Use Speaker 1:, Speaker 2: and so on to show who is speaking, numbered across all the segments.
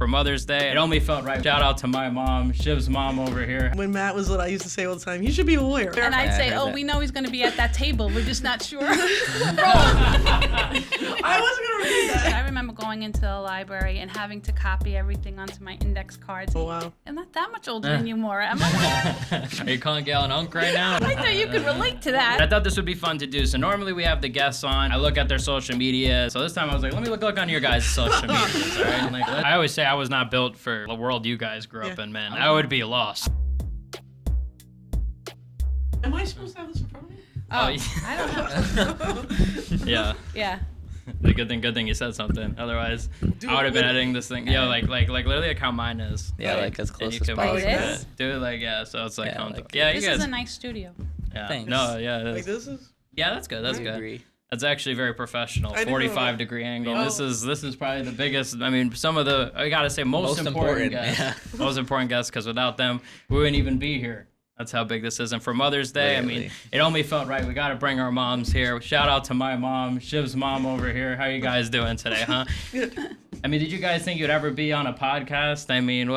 Speaker 1: for Mother's Day. It only felt right. Shout out to my mom, Shiv's mom over here.
Speaker 2: When Matt was little, I used to say all the time, "You should be a lawyer."
Speaker 3: And I'd say, "Oh, we know he's going to be at that table. We're just not sure."
Speaker 2: I wasn't gonna read that.
Speaker 3: I remember going into the library and having to copy everything onto my index cards.
Speaker 2: Oh wow.
Speaker 3: I'm not that much older than you, Maura. Am I?
Speaker 1: Are you calling Gail an unk right now?
Speaker 3: I thought you could relate to
Speaker 1: I
Speaker 3: that.
Speaker 1: thought this would be fun to do. So normally we have the guests on. I look at their social media. So this time I was like, let me look on your guys' social medias. All right? Like, I always say I was not built for the world you guys grew up in, man. I would be lost.
Speaker 2: Am I supposed to have this in front of me?
Speaker 3: Oh,
Speaker 1: yeah.
Speaker 3: I don't know.
Speaker 1: Yeah.
Speaker 3: Yeah.
Speaker 1: The good thing you said something. Otherwise, I would have been editing this thing. Yeah, like literally like how mine is.
Speaker 4: Yeah, like as close as
Speaker 1: could
Speaker 4: possible.
Speaker 3: It is?
Speaker 1: do it like so it's like
Speaker 4: Yeah,
Speaker 1: comfortable.
Speaker 4: like-
Speaker 1: Yeah, you
Speaker 3: This
Speaker 1: guys.
Speaker 3: is a nice studio.
Speaker 1: Yeah.
Speaker 4: Thanks.
Speaker 1: No, yeah, it
Speaker 2: Like
Speaker 1: is.
Speaker 2: this is.
Speaker 1: Yeah, that's good. That's
Speaker 4: I
Speaker 1: good.
Speaker 4: agree.
Speaker 1: That's actually very professional.
Speaker 2: I didn't know
Speaker 1: 45
Speaker 2: that.
Speaker 1: degree angle.
Speaker 2: Oh.
Speaker 1: This is probably the biggest. I mean, some of the I gotta say most important guests.
Speaker 4: yeah.
Speaker 1: Most important guests, because without them, we wouldn't even be here. That's how big this is. And for Mother's Day, I mean,
Speaker 4: Really?
Speaker 1: it only felt right. We got to bring our moms here. Shout out to my mom, Shiv's mom over here. How you guys doing today, huh? I mean, did you guys think you'd ever be on a podcast? I mean,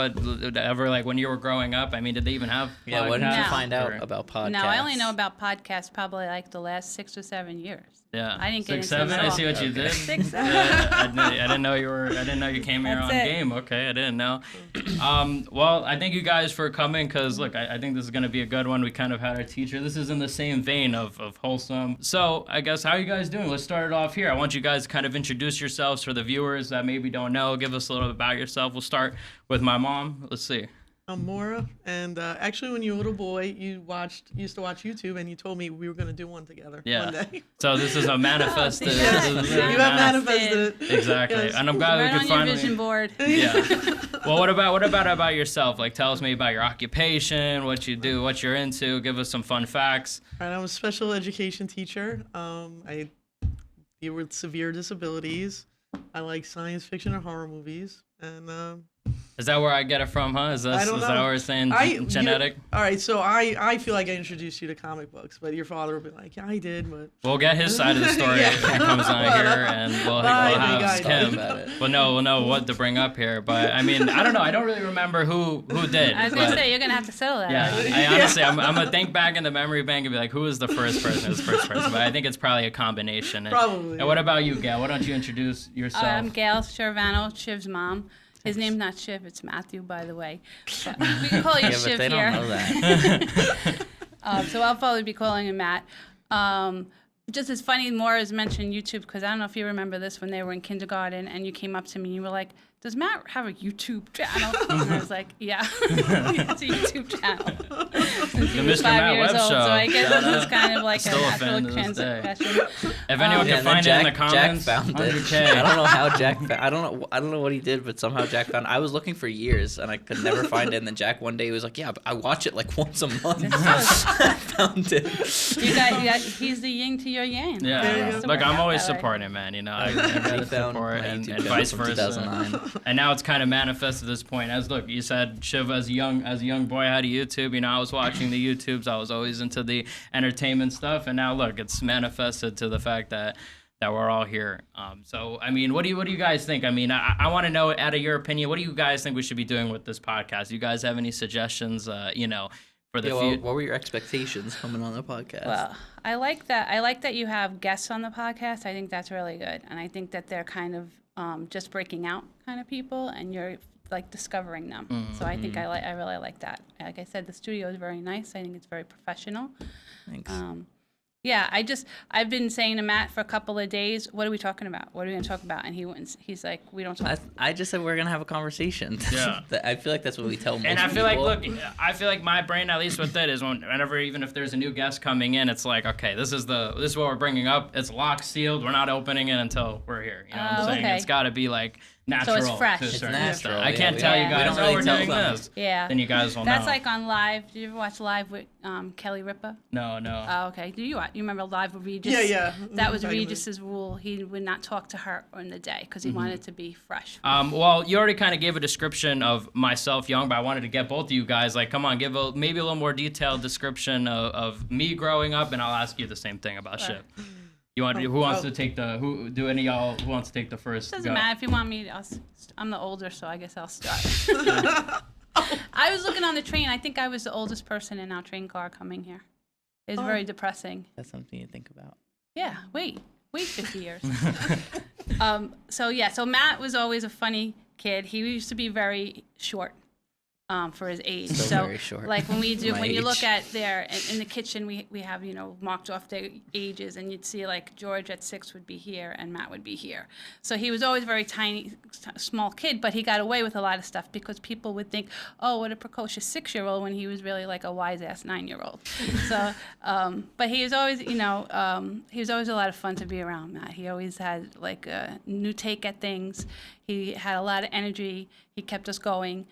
Speaker 1: ever like when you were growing up? I mean, did they even have
Speaker 4: Yeah, when did you
Speaker 3: No.
Speaker 4: find out
Speaker 1: Or-
Speaker 4: about podcasts?
Speaker 3: No, I only know about podcasts probably like the last 6 or 7 years.
Speaker 1: Yeah.
Speaker 3: I didn't get
Speaker 1: 6,
Speaker 3: into
Speaker 1: 7.
Speaker 3: them
Speaker 1: I
Speaker 3: at
Speaker 1: see
Speaker 3: all.
Speaker 1: what you did.
Speaker 3: 6, 7.
Speaker 1: Yeah, I didn't know you were. I didn't know you came here
Speaker 3: That's
Speaker 1: on
Speaker 3: it.
Speaker 1: game. Okay, I didn't know. Well, I thank you guys for coming because look, I think this is gonna be a good one. We kind of had our teacher. This is in the same vein of wholesome. So I guess how are you guys doing? Let's start it off here. I want you guys to kind of introduce yourselves for the viewers that maybe don't know. Give us a little bit about yourself. We'll start with my mom. Let's see.
Speaker 2: I'm Maura, and actually, when you were a little boy, you used to watch YouTube, and you told me we were gonna do one together
Speaker 1: Yeah.
Speaker 2: one day.
Speaker 1: So this is a manifested.
Speaker 3: Yes.
Speaker 1: this is a
Speaker 2: You have
Speaker 1: manif-
Speaker 2: manifested it.
Speaker 1: Exactly,
Speaker 2: Yes.
Speaker 1: and I'm glad
Speaker 3: Right
Speaker 1: we
Speaker 3: on
Speaker 1: could
Speaker 3: your
Speaker 1: finally.
Speaker 3: vision board.
Speaker 1: Yeah. Well, what about yourself? Like, tell us maybe about your occupation, what you do, what you're into. Give us some fun facts.
Speaker 2: All right, I'm a special education teacher. I deal with severe disabilities. I like science fiction and horror movies, and
Speaker 1: Is that where I get it from, huh? Is that
Speaker 2: don't
Speaker 1: that
Speaker 2: know.
Speaker 1: where it's saying
Speaker 2: you-
Speaker 1: genetic?
Speaker 2: all right, so I feel like I introduced you to comic books, but your father will be like, yeah, I did, but
Speaker 1: We'll get his side of the story
Speaker 2: Yeah.
Speaker 1: if he comes on
Speaker 2: Well,
Speaker 1: here, and we'll
Speaker 2: I
Speaker 1: have
Speaker 2: think I
Speaker 1: Kim.
Speaker 4: did. About it.
Speaker 1: We'll know what to bring up here. But I mean, I don't know. I don't really remember who did.
Speaker 3: I was going to
Speaker 1: but-
Speaker 3: say, you're going to have to settle that.
Speaker 1: Yeah,
Speaker 3: out.
Speaker 1: I honestly, I'm gonna think back in the memory bank and be like, who was the first person? Who's the first person? But I think it's probably a combination.
Speaker 2: Probably.
Speaker 1: And what about you, Gail? Why don't you introduce yourself?
Speaker 3: I'm Gail Cervano, Chiv's mom. His name's not Chiv, it's Matthew, by the way. But we can call you
Speaker 4: Yeah, but
Speaker 3: Chiv
Speaker 4: they
Speaker 3: here.
Speaker 4: don't know that.
Speaker 3: So I'll probably be calling him Matt. Just as funny, Maura's mentioned YouTube, because I don't know if you remember this when they were in kindergarten and you came up to me and you were like, does Matt have a YouTube channel? And I was like, yeah, it's a YouTube channel. Since he
Speaker 1: The
Speaker 3: was
Speaker 1: Mr.
Speaker 3: 5
Speaker 1: Matt
Speaker 3: years
Speaker 1: Webb
Speaker 3: old,
Speaker 1: Show.
Speaker 3: so I guess
Speaker 1: Shout
Speaker 3: this is
Speaker 1: out.
Speaker 3: kind of like
Speaker 1: Still a
Speaker 3: a
Speaker 1: fan
Speaker 3: natural
Speaker 1: to this day.
Speaker 3: transition.
Speaker 1: If anyone
Speaker 4: Yeah,
Speaker 1: can
Speaker 4: and then
Speaker 1: find it in the
Speaker 4: Jack
Speaker 1: comments,
Speaker 4: found it.
Speaker 1: 100K.
Speaker 4: I don't know how Jack. I don't know what he did, but somehow Jack found. I was looking for years and I could never find it. And then Jack one day was like, "Yeah, I watch it like once a month." I found it.
Speaker 3: You got, he's the yin to your yang.
Speaker 2: There you
Speaker 1: Yeah,
Speaker 2: go.
Speaker 3: To
Speaker 1: look,
Speaker 3: work
Speaker 1: I'm
Speaker 3: out
Speaker 1: always
Speaker 3: that way.
Speaker 1: supporting, man. You know, I
Speaker 4: He
Speaker 1: gotta
Speaker 4: found
Speaker 1: support
Speaker 4: my
Speaker 1: and
Speaker 4: YouTube channel
Speaker 1: vice
Speaker 4: from
Speaker 1: versa.
Speaker 4: 2009.
Speaker 1: And now it's kind of manifested at this point. As look, you said Shiv as a young boy had a YouTube. You know, I was watching the YouTubes. I was always into the entertainment stuff, and now look, it's manifested to the fact that we're all here. So I mean, what do you guys think? I mean, I want to know, out of your opinion, what do you guys think we should be doing with this podcast? You guys have any suggestions? You know, for the
Speaker 4: Yeah,
Speaker 1: future.
Speaker 4: what were your expectations coming on the podcast?
Speaker 3: Well, I like that. I like that you have guests on the podcast. I think that's really good, and I think that they're kind of just breaking out kind of people, and you're like discovering them. So I think I really like that. Like I said, the studio is very nice. I think it's very professional.
Speaker 4: Thanks.
Speaker 3: Yeah, I've been saying to Matt for a couple of days, what are we talking about? What are we going to talk about? And he's like, we don't talk.
Speaker 4: I just said we're gonna have a conversation.
Speaker 1: Yeah.
Speaker 4: I feel like that's what we tell most
Speaker 1: And I feel
Speaker 4: people.
Speaker 1: like, look, I feel like my brain, at least with it, is whenever, even if there's a new guest coming in, it's like, okay, this is what we're bringing up. It's locked, sealed. We're not opening it until we're here. You know what I'm saying?
Speaker 3: okay.
Speaker 1: It's got to be like natural.
Speaker 3: fresh.
Speaker 1: To a
Speaker 3: It's
Speaker 1: certain
Speaker 4: natural,
Speaker 1: extent. I
Speaker 4: yeah,
Speaker 1: can't
Speaker 4: we
Speaker 1: tell
Speaker 3: don't-
Speaker 1: you
Speaker 3: we
Speaker 1: guys,
Speaker 4: don't
Speaker 1: oh,
Speaker 4: really
Speaker 1: we're
Speaker 4: tell
Speaker 1: doing
Speaker 4: them.
Speaker 1: this.
Speaker 3: Yeah.
Speaker 1: Then you guys will
Speaker 3: That's
Speaker 1: know.
Speaker 3: like on Live. Did you ever watch Live with Kelly Ripa?
Speaker 1: No.
Speaker 3: Oh, okay. Do you remember Live with Regis?
Speaker 2: Yeah.
Speaker 3: That was
Speaker 2: Back in the-
Speaker 3: Regis's rule. He would not talk to her in the day because he wanted to be fresh.
Speaker 1: Well, you already kind of gave a description of myself young, but I wanted to get both of you guys, like, come on, give maybe a little more detailed description of me growing up, and I'll ask you the same thing about Shiv. You want who wants to take the who? Do any of y'all who wants to take the first?
Speaker 3: Doesn't
Speaker 1: go?
Speaker 3: matter if you want me. I'm the older, so I guess I'll start. I was looking on the train. I think I was the oldest person in our train car coming here. It was very depressing.
Speaker 4: That's something to think about.
Speaker 3: Yeah, wait 50 years. So Matt was always a funny kid. He used to be very short for his age.
Speaker 4: Still
Speaker 3: so
Speaker 4: very short.
Speaker 3: like when you
Speaker 4: age.
Speaker 3: look at there in the kitchen, we have, marked off their ages, and you'd see like George at 6 would be here and Matt would be here. So he was always very tiny, small kid, but he got away with a lot of stuff because people would think, oh, what a precocious 6-year-old, when he was really like a wise ass 9-year-old. So, but he was always, he was always a lot of fun to be around, Matt. He always had like a new take at things. He had a lot of energy. He kept us going.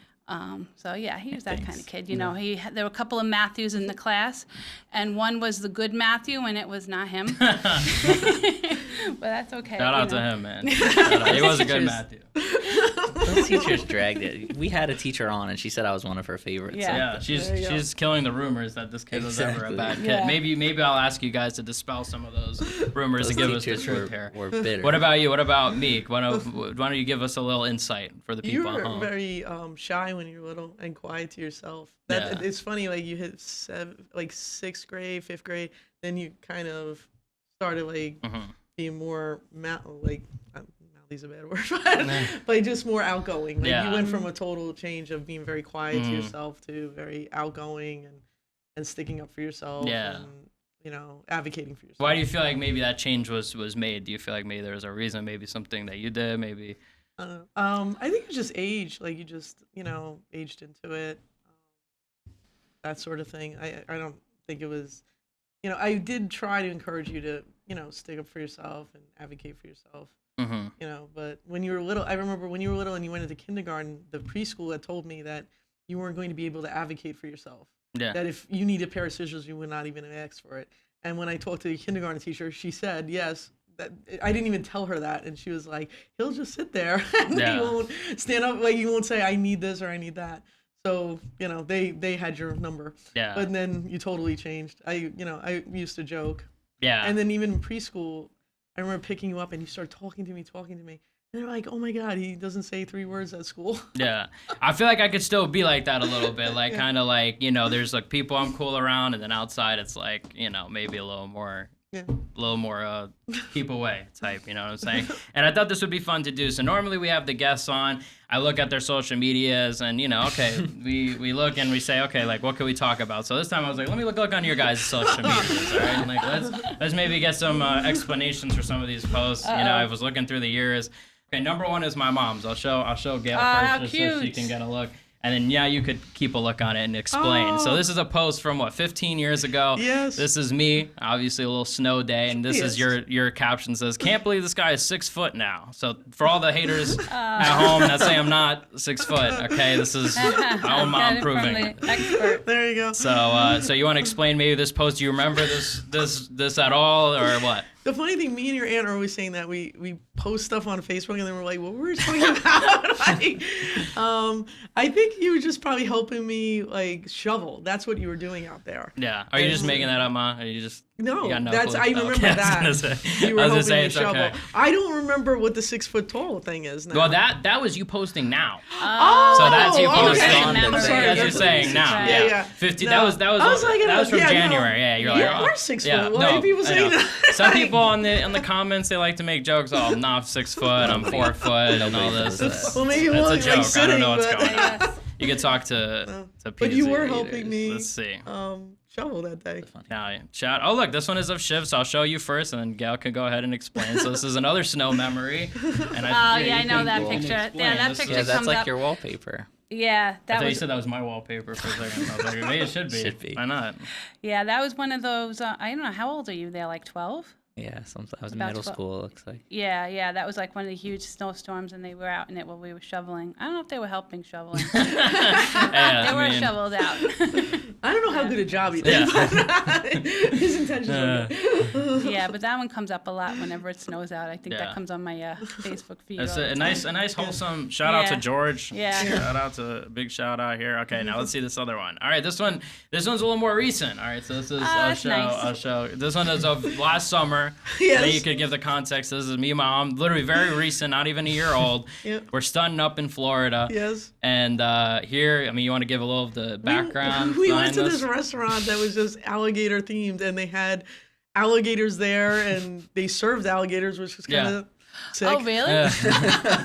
Speaker 3: So yeah, he was that kind of kid. There were a couple of Matthews in the class, and one was the good Matthew, and it was not him. But that's okay.
Speaker 1: Shout out to him, man. He was a good Matthew.
Speaker 4: Those teachers dragged it. We had a teacher on, and she said I was one of her favorites.
Speaker 3: Yeah.
Speaker 1: Yeah, she's killing the rumors that this kid was ever a bad kid.
Speaker 3: Yeah.
Speaker 1: Maybe I'll ask you guys to dispel some of those rumors and give us the
Speaker 4: teachers
Speaker 1: truth here.
Speaker 4: were bitter.
Speaker 1: What about you? What about Meek? Why don't you give us a little insight for the
Speaker 2: You
Speaker 1: people at
Speaker 2: were
Speaker 1: home?
Speaker 2: very shy when you were little and quiet to yourself.
Speaker 1: Yeah.
Speaker 2: It's funny, like you hit 6th grade, 5th grade, then you kind of started like being more mouthy's a bad word, but just more outgoing. Like you went from a total change of being very quiet to yourself to very outgoing and sticking up for yourself.
Speaker 1: Yeah.
Speaker 2: And, advocating for yourself.
Speaker 1: Why do you feel like maybe that change was made? Do you feel like maybe there was a reason, maybe something that you did, maybe?
Speaker 2: I think it's just age. Like you just, aged into it. That sort of thing. I don't think it was, I did try to encourage you to, stick up for yourself and advocate for yourself. But when you were little, I remember when you were little and you went into kindergarten, the preschool had told me that you weren't going to be able to advocate for yourself.
Speaker 1: Yeah.
Speaker 2: That if you need a pair of scissors, you would not even ask for it. And when I talked to the kindergarten teacher, she said, yes, that I didn't even tell her that. And she was like, he'll just sit there and he won't stand up. Like, he won't say, I need this or I need that. So, they had your number. Yeah. But then you totally changed. I used to joke.
Speaker 1: Yeah.
Speaker 2: And then even in preschool, I remember picking you up and you started talking to me. And they're like, oh my God, he doesn't say 3 words at school.
Speaker 1: Yeah. I feel like I could still be like that a little bit. Like, kind of like, there's like people I'm cool around, and then outside it's like, maybe a little more keep away type, you know what I'm saying? And I thought this would be fun to do. So normally we have the guests on. I look at their social medias and, okay, we look and we say, okay, like, what can we talk about? So this time I was like, let me look on your guys' social medias, all right? And like, let's maybe get some explanations for some of these posts. I was looking through the years. Okay, number 1 is my mom's. I'll show Gail first just so she can get a look. And then, you could keep a look on it and explain. So this is a post from, 15 years ago?
Speaker 2: Yes.
Speaker 1: This is me, obviously a little snow day, and this is your caption says, can't believe this guy is 6 foot now. So for all the haters at home that say I'm not 6 foot, okay, this is how I'm proving.
Speaker 2: There you go.
Speaker 1: So you want to explain maybe this post? Do you remember this at all, or what?
Speaker 2: The funny thing, me and your aunt are always saying that we post stuff on Facebook and then we're like, what were we talking about? I think you were just probably helping me like shovel. That's what you were doing out there.
Speaker 1: Yeah. Are you just making that up, Ma? Are you just?
Speaker 2: No,
Speaker 1: you
Speaker 2: that's I remember that. You were helping me shovel. Okay. I don't remember what the 6 foot tall thing is now.
Speaker 1: Well, that was you posting now.
Speaker 2: Oh,
Speaker 1: so that's you posting.
Speaker 2: Okay. I'm sorry.
Speaker 1: As you're saying now. Yeah. 50. No. That was from January. Yeah. You're like,
Speaker 2: we're 6 foot. Why are people saying that?
Speaker 1: Some people on the comments, they like to make jokes. Oh, I'm not 6 foot. I'm 4 foot and all this.
Speaker 2: Well, maybe
Speaker 1: it's a joke.
Speaker 2: Like sitting,
Speaker 1: I don't know what's going on. You can talk to PZ.
Speaker 2: But you were helping me.
Speaker 1: Let's see.
Speaker 2: Shovel that day.
Speaker 1: Chat. Oh, look, this one is of Chiv, so I'll show you first, and then Gail can go ahead and explain. So this is another snow memory. And
Speaker 3: I know that picture. Yeah, that picture comes
Speaker 4: that's like
Speaker 3: up.
Speaker 4: your wallpaper.
Speaker 3: Yeah,
Speaker 1: I thought you said that was my wallpaper for a second. I was like, maybe it should be.
Speaker 4: Should be.
Speaker 1: Why not?
Speaker 3: Yeah, that was one of those. I don't know. How old are you there? Like 12?
Speaker 4: Yeah, I was in middle school, it looks like.
Speaker 3: Yeah, that was like one of the huge snowstorms, and they were out in it while we were shoveling. I don't know if they were helping shoveling. They were shoveled out.
Speaker 2: I don't know how good a job he did. His intentions were good.
Speaker 3: Yeah, but that one comes up a lot whenever it snows out. I think that comes on my Facebook feed.
Speaker 1: It's a nice wholesome shout out to George.
Speaker 3: Yeah.
Speaker 1: Big shout out here. Okay, now let's see this other one. All right, this one's a little more recent. All right, so this is I'll show. This one is of last summer. are.
Speaker 2: Yes.
Speaker 1: Then you could give the context. This is me and my mom, literally very recent, not even a year old.
Speaker 2: Yep.
Speaker 1: We're stunting up in Florida.
Speaker 2: Yes.
Speaker 1: And here, I mean, you want to give a little of the background?
Speaker 2: We went
Speaker 1: behind
Speaker 2: to this restaurant that was just alligator themed, and they had alligators there, and they served alligators, which was kind of sick.
Speaker 3: Oh, really?
Speaker 1: Yeah.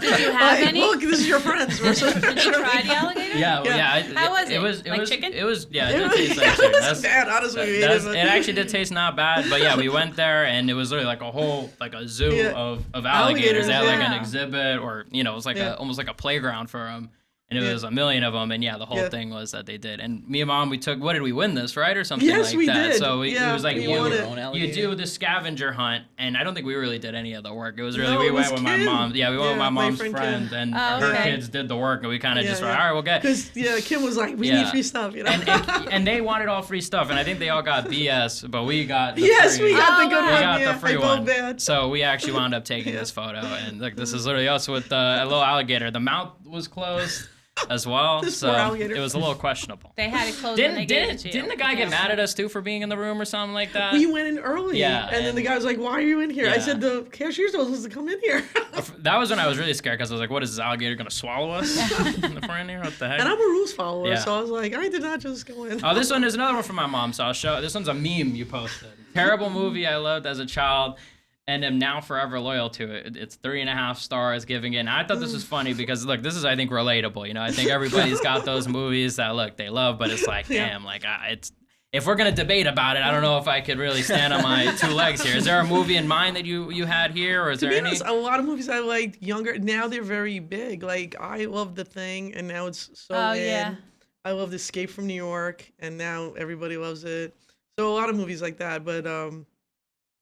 Speaker 3: Did you have
Speaker 2: Like,
Speaker 3: any?
Speaker 2: look, this is your friends.
Speaker 3: Did you try the alligator?
Speaker 1: Yeah, well,
Speaker 2: Yeah.
Speaker 1: yeah.
Speaker 3: How was it?
Speaker 1: It was
Speaker 3: Like
Speaker 1: was,
Speaker 3: chicken?
Speaker 1: It was yeah. It
Speaker 2: It
Speaker 1: did
Speaker 2: was,
Speaker 1: taste like
Speaker 2: it
Speaker 1: chicken.
Speaker 2: was bad, honestly. We ate
Speaker 1: It
Speaker 2: it.
Speaker 1: actually did taste not bad, but yeah, we went there and it was literally like a whole like a zoo
Speaker 2: Yeah.
Speaker 1: of alligators. They had like an
Speaker 3: yeah.
Speaker 1: exhibit, or it was like almost like a playground for them. And it
Speaker 2: Yeah.
Speaker 1: was a million of them, and the whole
Speaker 2: Yeah.
Speaker 1: thing was that they did. And me and mom, we took, what did we win this, right, or something
Speaker 2: Yes,
Speaker 1: like
Speaker 2: we
Speaker 1: that?
Speaker 2: did.
Speaker 1: So
Speaker 2: Yeah,
Speaker 1: it was like
Speaker 2: we
Speaker 1: you,
Speaker 2: won it.
Speaker 4: Own
Speaker 1: you
Speaker 4: alligator?
Speaker 1: do the scavenger hunt, and I don't think we really did any of the work. It was really
Speaker 2: No,
Speaker 1: we
Speaker 2: it
Speaker 1: went
Speaker 2: was
Speaker 1: with my
Speaker 2: Kim.
Speaker 1: mom. Yeah, we went with
Speaker 2: Yeah,
Speaker 1: my
Speaker 2: my
Speaker 1: mom's
Speaker 2: friend
Speaker 1: friend,
Speaker 2: Kim.
Speaker 1: and
Speaker 3: Oh,
Speaker 1: her
Speaker 3: okay.
Speaker 1: kids did the work, and we kind of just were,
Speaker 2: yeah.
Speaker 1: all right, we'll get.
Speaker 2: Because Kim was like, we
Speaker 1: Yeah.
Speaker 2: need free stuff,
Speaker 1: And they wanted all free stuff, and I think they all got BS, but we got the
Speaker 2: Yes,
Speaker 1: free.
Speaker 2: we got the good
Speaker 3: Oh,
Speaker 1: We
Speaker 2: one.
Speaker 1: got
Speaker 2: Yeah,
Speaker 1: the free
Speaker 2: I
Speaker 1: one.
Speaker 2: felt bad.
Speaker 1: So we actually wound up taking this photo, and look, this is literally us with a little alligator. The mouth was closed as well,
Speaker 2: This
Speaker 1: so
Speaker 2: poor alligator.
Speaker 1: it was a little questionable.
Speaker 3: They had it closed when they gave it to you.
Speaker 1: Didn't the guy get mad at us too for being in the room or something like that?
Speaker 2: We went in early.
Speaker 1: Yeah,
Speaker 2: And then the
Speaker 1: and-
Speaker 2: guy was like, why are you in here? I
Speaker 1: Yeah.
Speaker 2: said, the cashier's supposed to come in here.
Speaker 1: That was when I was really scared, because I was like, what is this alligator gonna swallow us if we're in here? What the heck?
Speaker 2: And I'm a rules follower,
Speaker 1: Yeah.
Speaker 2: so I was like, I did not just go in.
Speaker 1: Oh, this one is another one from my mom, so I'll show. This one's a meme you posted. Terrible movie I loved as a child, and am now forever loyal to it. It's 3.5 stars, giving it. And I thought this was funny because, look, this is, I think, relatable. I think everybody's got those movies that, look, they love, but it's like, damn, like, it's. If we're gonna debate about it, I don't know if I could really stand on my two legs here. Is there a movie in mind that you had here, or is
Speaker 2: To
Speaker 1: there
Speaker 2: be
Speaker 1: any?
Speaker 2: honest, a lot of movies I liked younger, now they're very big. Like, I love The Thing, and now it's so
Speaker 3: Oh,
Speaker 2: in.
Speaker 3: yeah.
Speaker 2: I loved Escape from New York, and now everybody loves it. So a lot of movies like that, but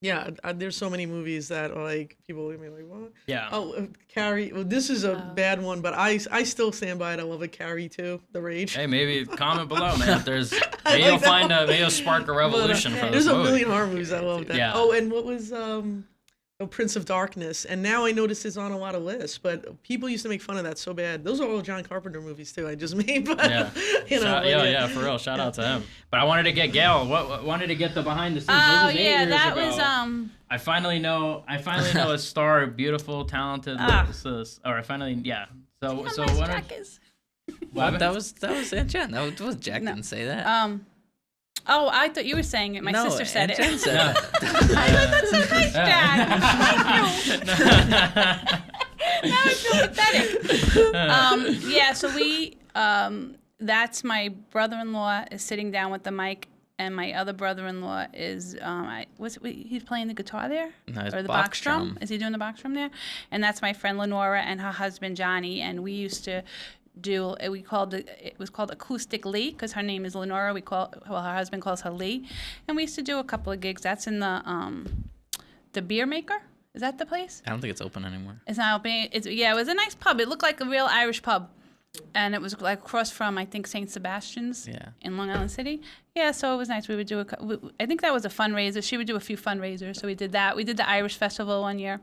Speaker 2: yeah, there's so many movies that are like, people look at me like, what?
Speaker 1: Yeah.
Speaker 2: Oh, Carrie. Well, this is a bad one, but I still stand by it. I love it. Carrie too. The Rage.
Speaker 1: Hey, maybe comment below, man. If there's,
Speaker 2: I
Speaker 1: maybe you'll
Speaker 2: like that
Speaker 1: find
Speaker 2: one.
Speaker 1: maybe you'll spark a revolution for this
Speaker 2: There's a
Speaker 1: movie.
Speaker 2: million horror movies I love that.
Speaker 1: Yeah.
Speaker 2: Oh, and what was Prince of Darkness? And now I notice it's on a lot of lists, but people used to make fun of that so bad. Those are all John Carpenter movies too. I just made, but
Speaker 1: Yeah.
Speaker 2: but
Speaker 1: Yeah, for real. Shout out to him. But I wanted to get Gail. What wanted to get the behind the scenes.
Speaker 3: Oh
Speaker 1: This is 8
Speaker 3: yeah,
Speaker 1: years
Speaker 3: that
Speaker 1: ago.
Speaker 3: was
Speaker 1: I finally know a star, beautiful, talented.
Speaker 3: Ah.
Speaker 1: Or I finally, yeah. So
Speaker 3: So
Speaker 1: what?
Speaker 3: Jack is.
Speaker 1: What?
Speaker 4: That was Aunt Jen. That was Jack
Speaker 3: No.
Speaker 4: didn't say that.
Speaker 3: Oh, I thought you were saying it. My
Speaker 4: no,
Speaker 3: sister said
Speaker 4: Aunt
Speaker 3: it.
Speaker 4: Jen said
Speaker 1: No.
Speaker 3: That's so nice, Dad. Now I feel pathetic. Yeah, so we, that's my brother-in-law is sitting down with the mic, and my other brother-in-law is, he's playing the guitar there?
Speaker 4: No, it's
Speaker 3: Or the
Speaker 4: box
Speaker 3: box drum?
Speaker 4: drum.
Speaker 3: Is he doing the box drum there? And that's my friend Lenora and her husband Johnny, and we used to do, it was called Acoustic Lee, because her name is Lenora. Her husband calls her Lee. And we used to do a couple of gigs. That's in the Beer Maker. Is that the place?
Speaker 4: I don't think it's open anymore.
Speaker 3: It's not open. It was a nice pub. It looked like a real Irish pub. And it was like across from, I think, St. Sebastian's
Speaker 4: Yeah.
Speaker 3: in Long Island City. Yeah, so it was nice. We would do I think that was a fundraiser. She would do a few fundraisers. So we did that. We did the Irish Festival one year.